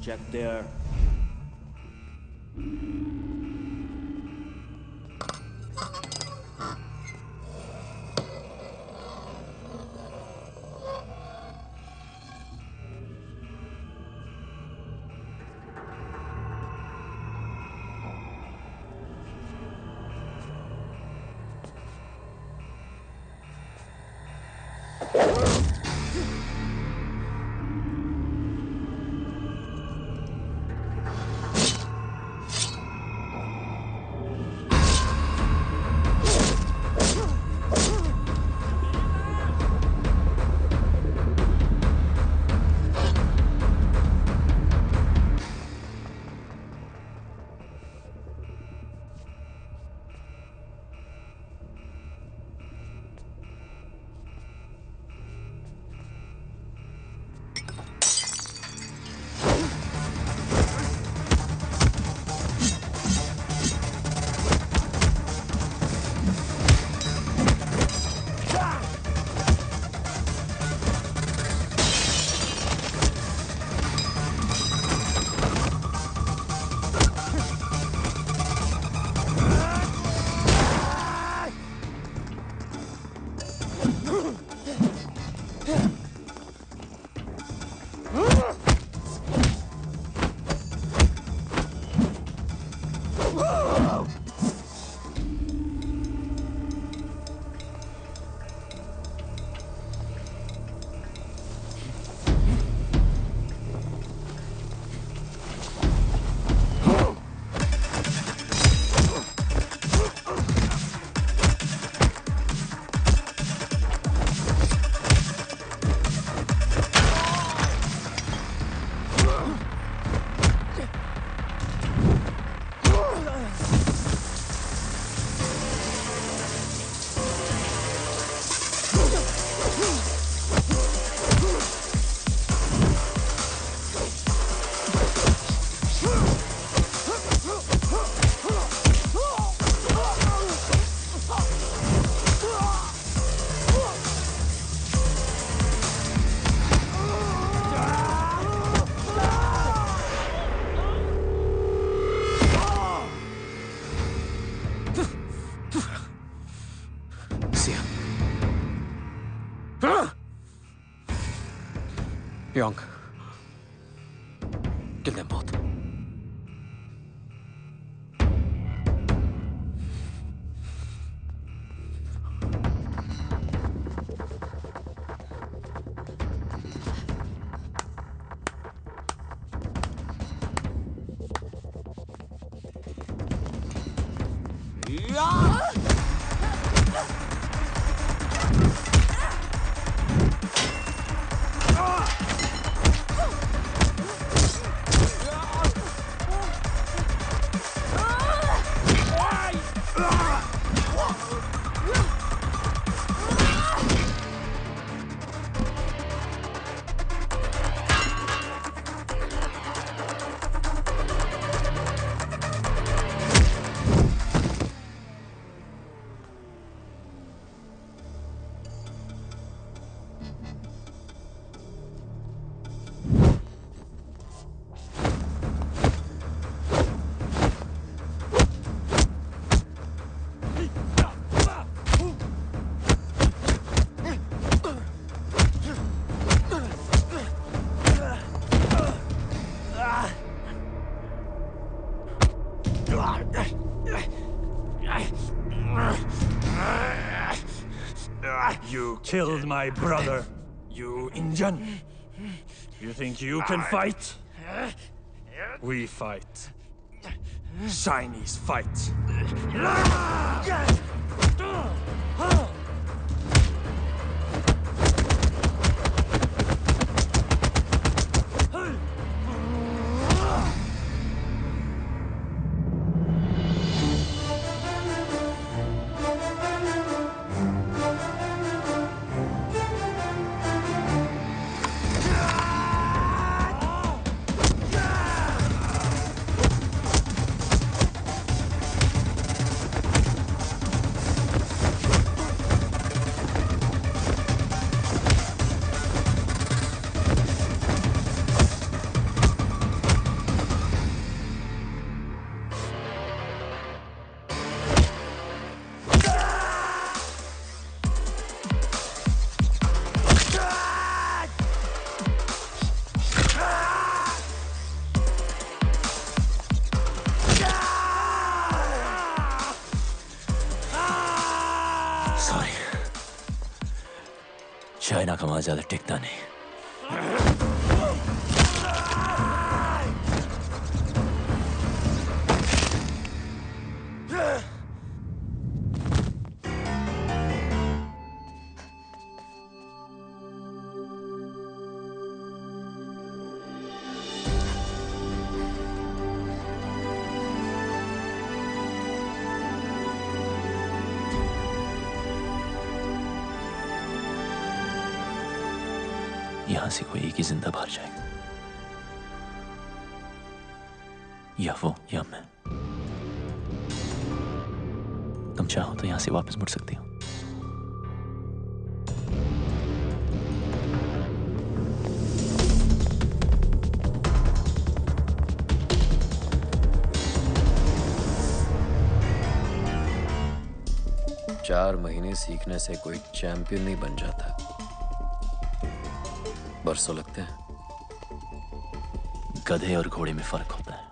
[SPEAKER 9] Check there.
[SPEAKER 13] Young. Kill them both.
[SPEAKER 8] You killed my brother, you Indian. You think you can fight? We fight. Chinese fight.
[SPEAKER 6] China का माल ज्यादा टिकता नहीं। यहां से कोई एक ही जिंदा बाहर जाएगा, या वो या मैं। तुम चाहो तो यहां से वापस मुड़ सकती हो।
[SPEAKER 13] चार महीने सीखने से कोई चैंपियन नहीं बन जाता, बरसों लगते हैं।
[SPEAKER 6] गधे और घोड़े में फर्क होता है।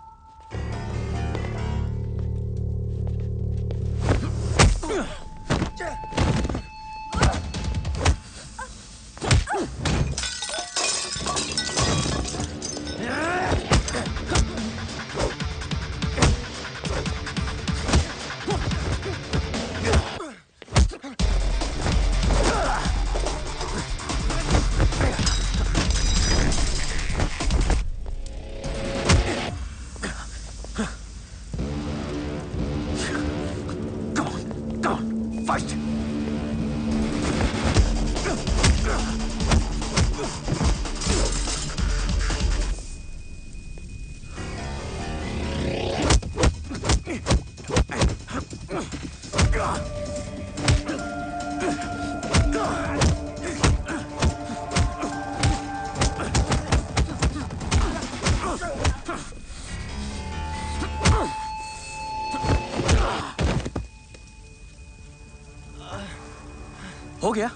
[SPEAKER 13] हो गया?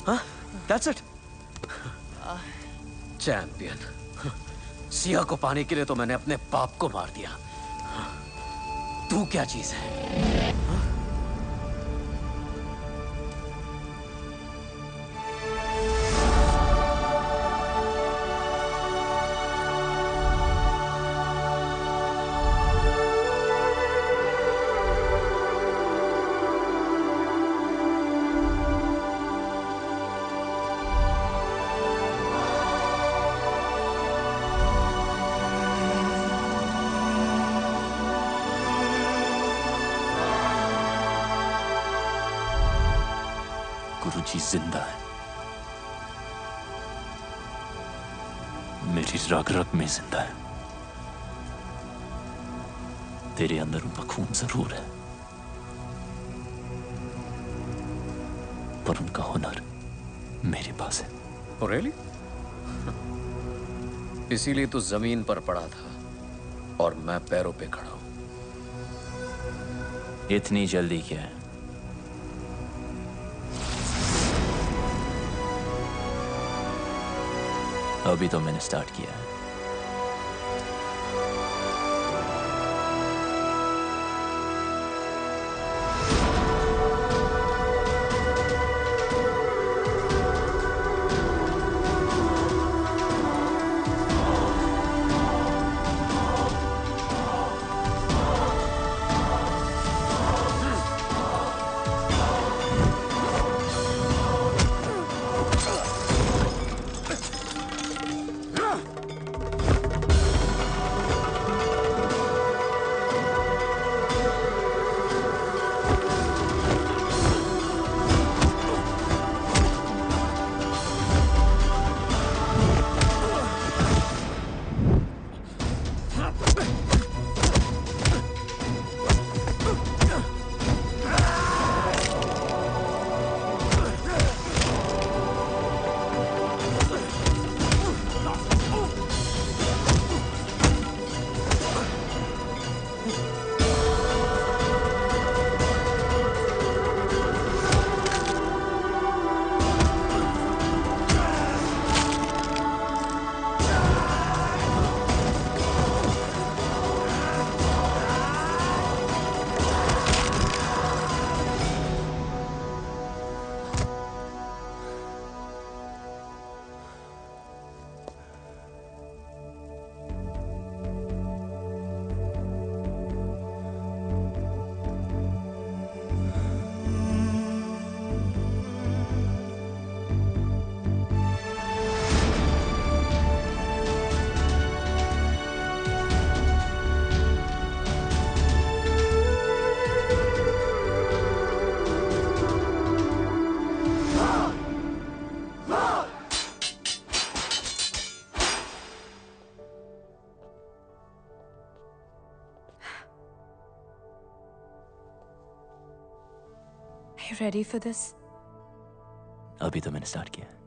[SPEAKER 13] हाँ? That's it? चैंपियन। सिया को पाने के लिए तो मैंने अपने बाप को मार दिया। तू क्या चीज है?
[SPEAKER 6] गुरुजी जिंदा है। मेरी रग रग में जिंदा है। तेरे अंदर उनका खून जरूर है, पर उनका हुनर मेरे पास है।
[SPEAKER 13] Oh, really? इसीलिए तो जमीन पर पड़ा था और मैं पैरों पे खड़ा हूं।
[SPEAKER 6] इतनी जल्दी क्या है? अभी तो मैंने स्टार्ट किया है।
[SPEAKER 10] Are you ready for this?
[SPEAKER 6] अभी तो मैंने स्टार्ट किया है।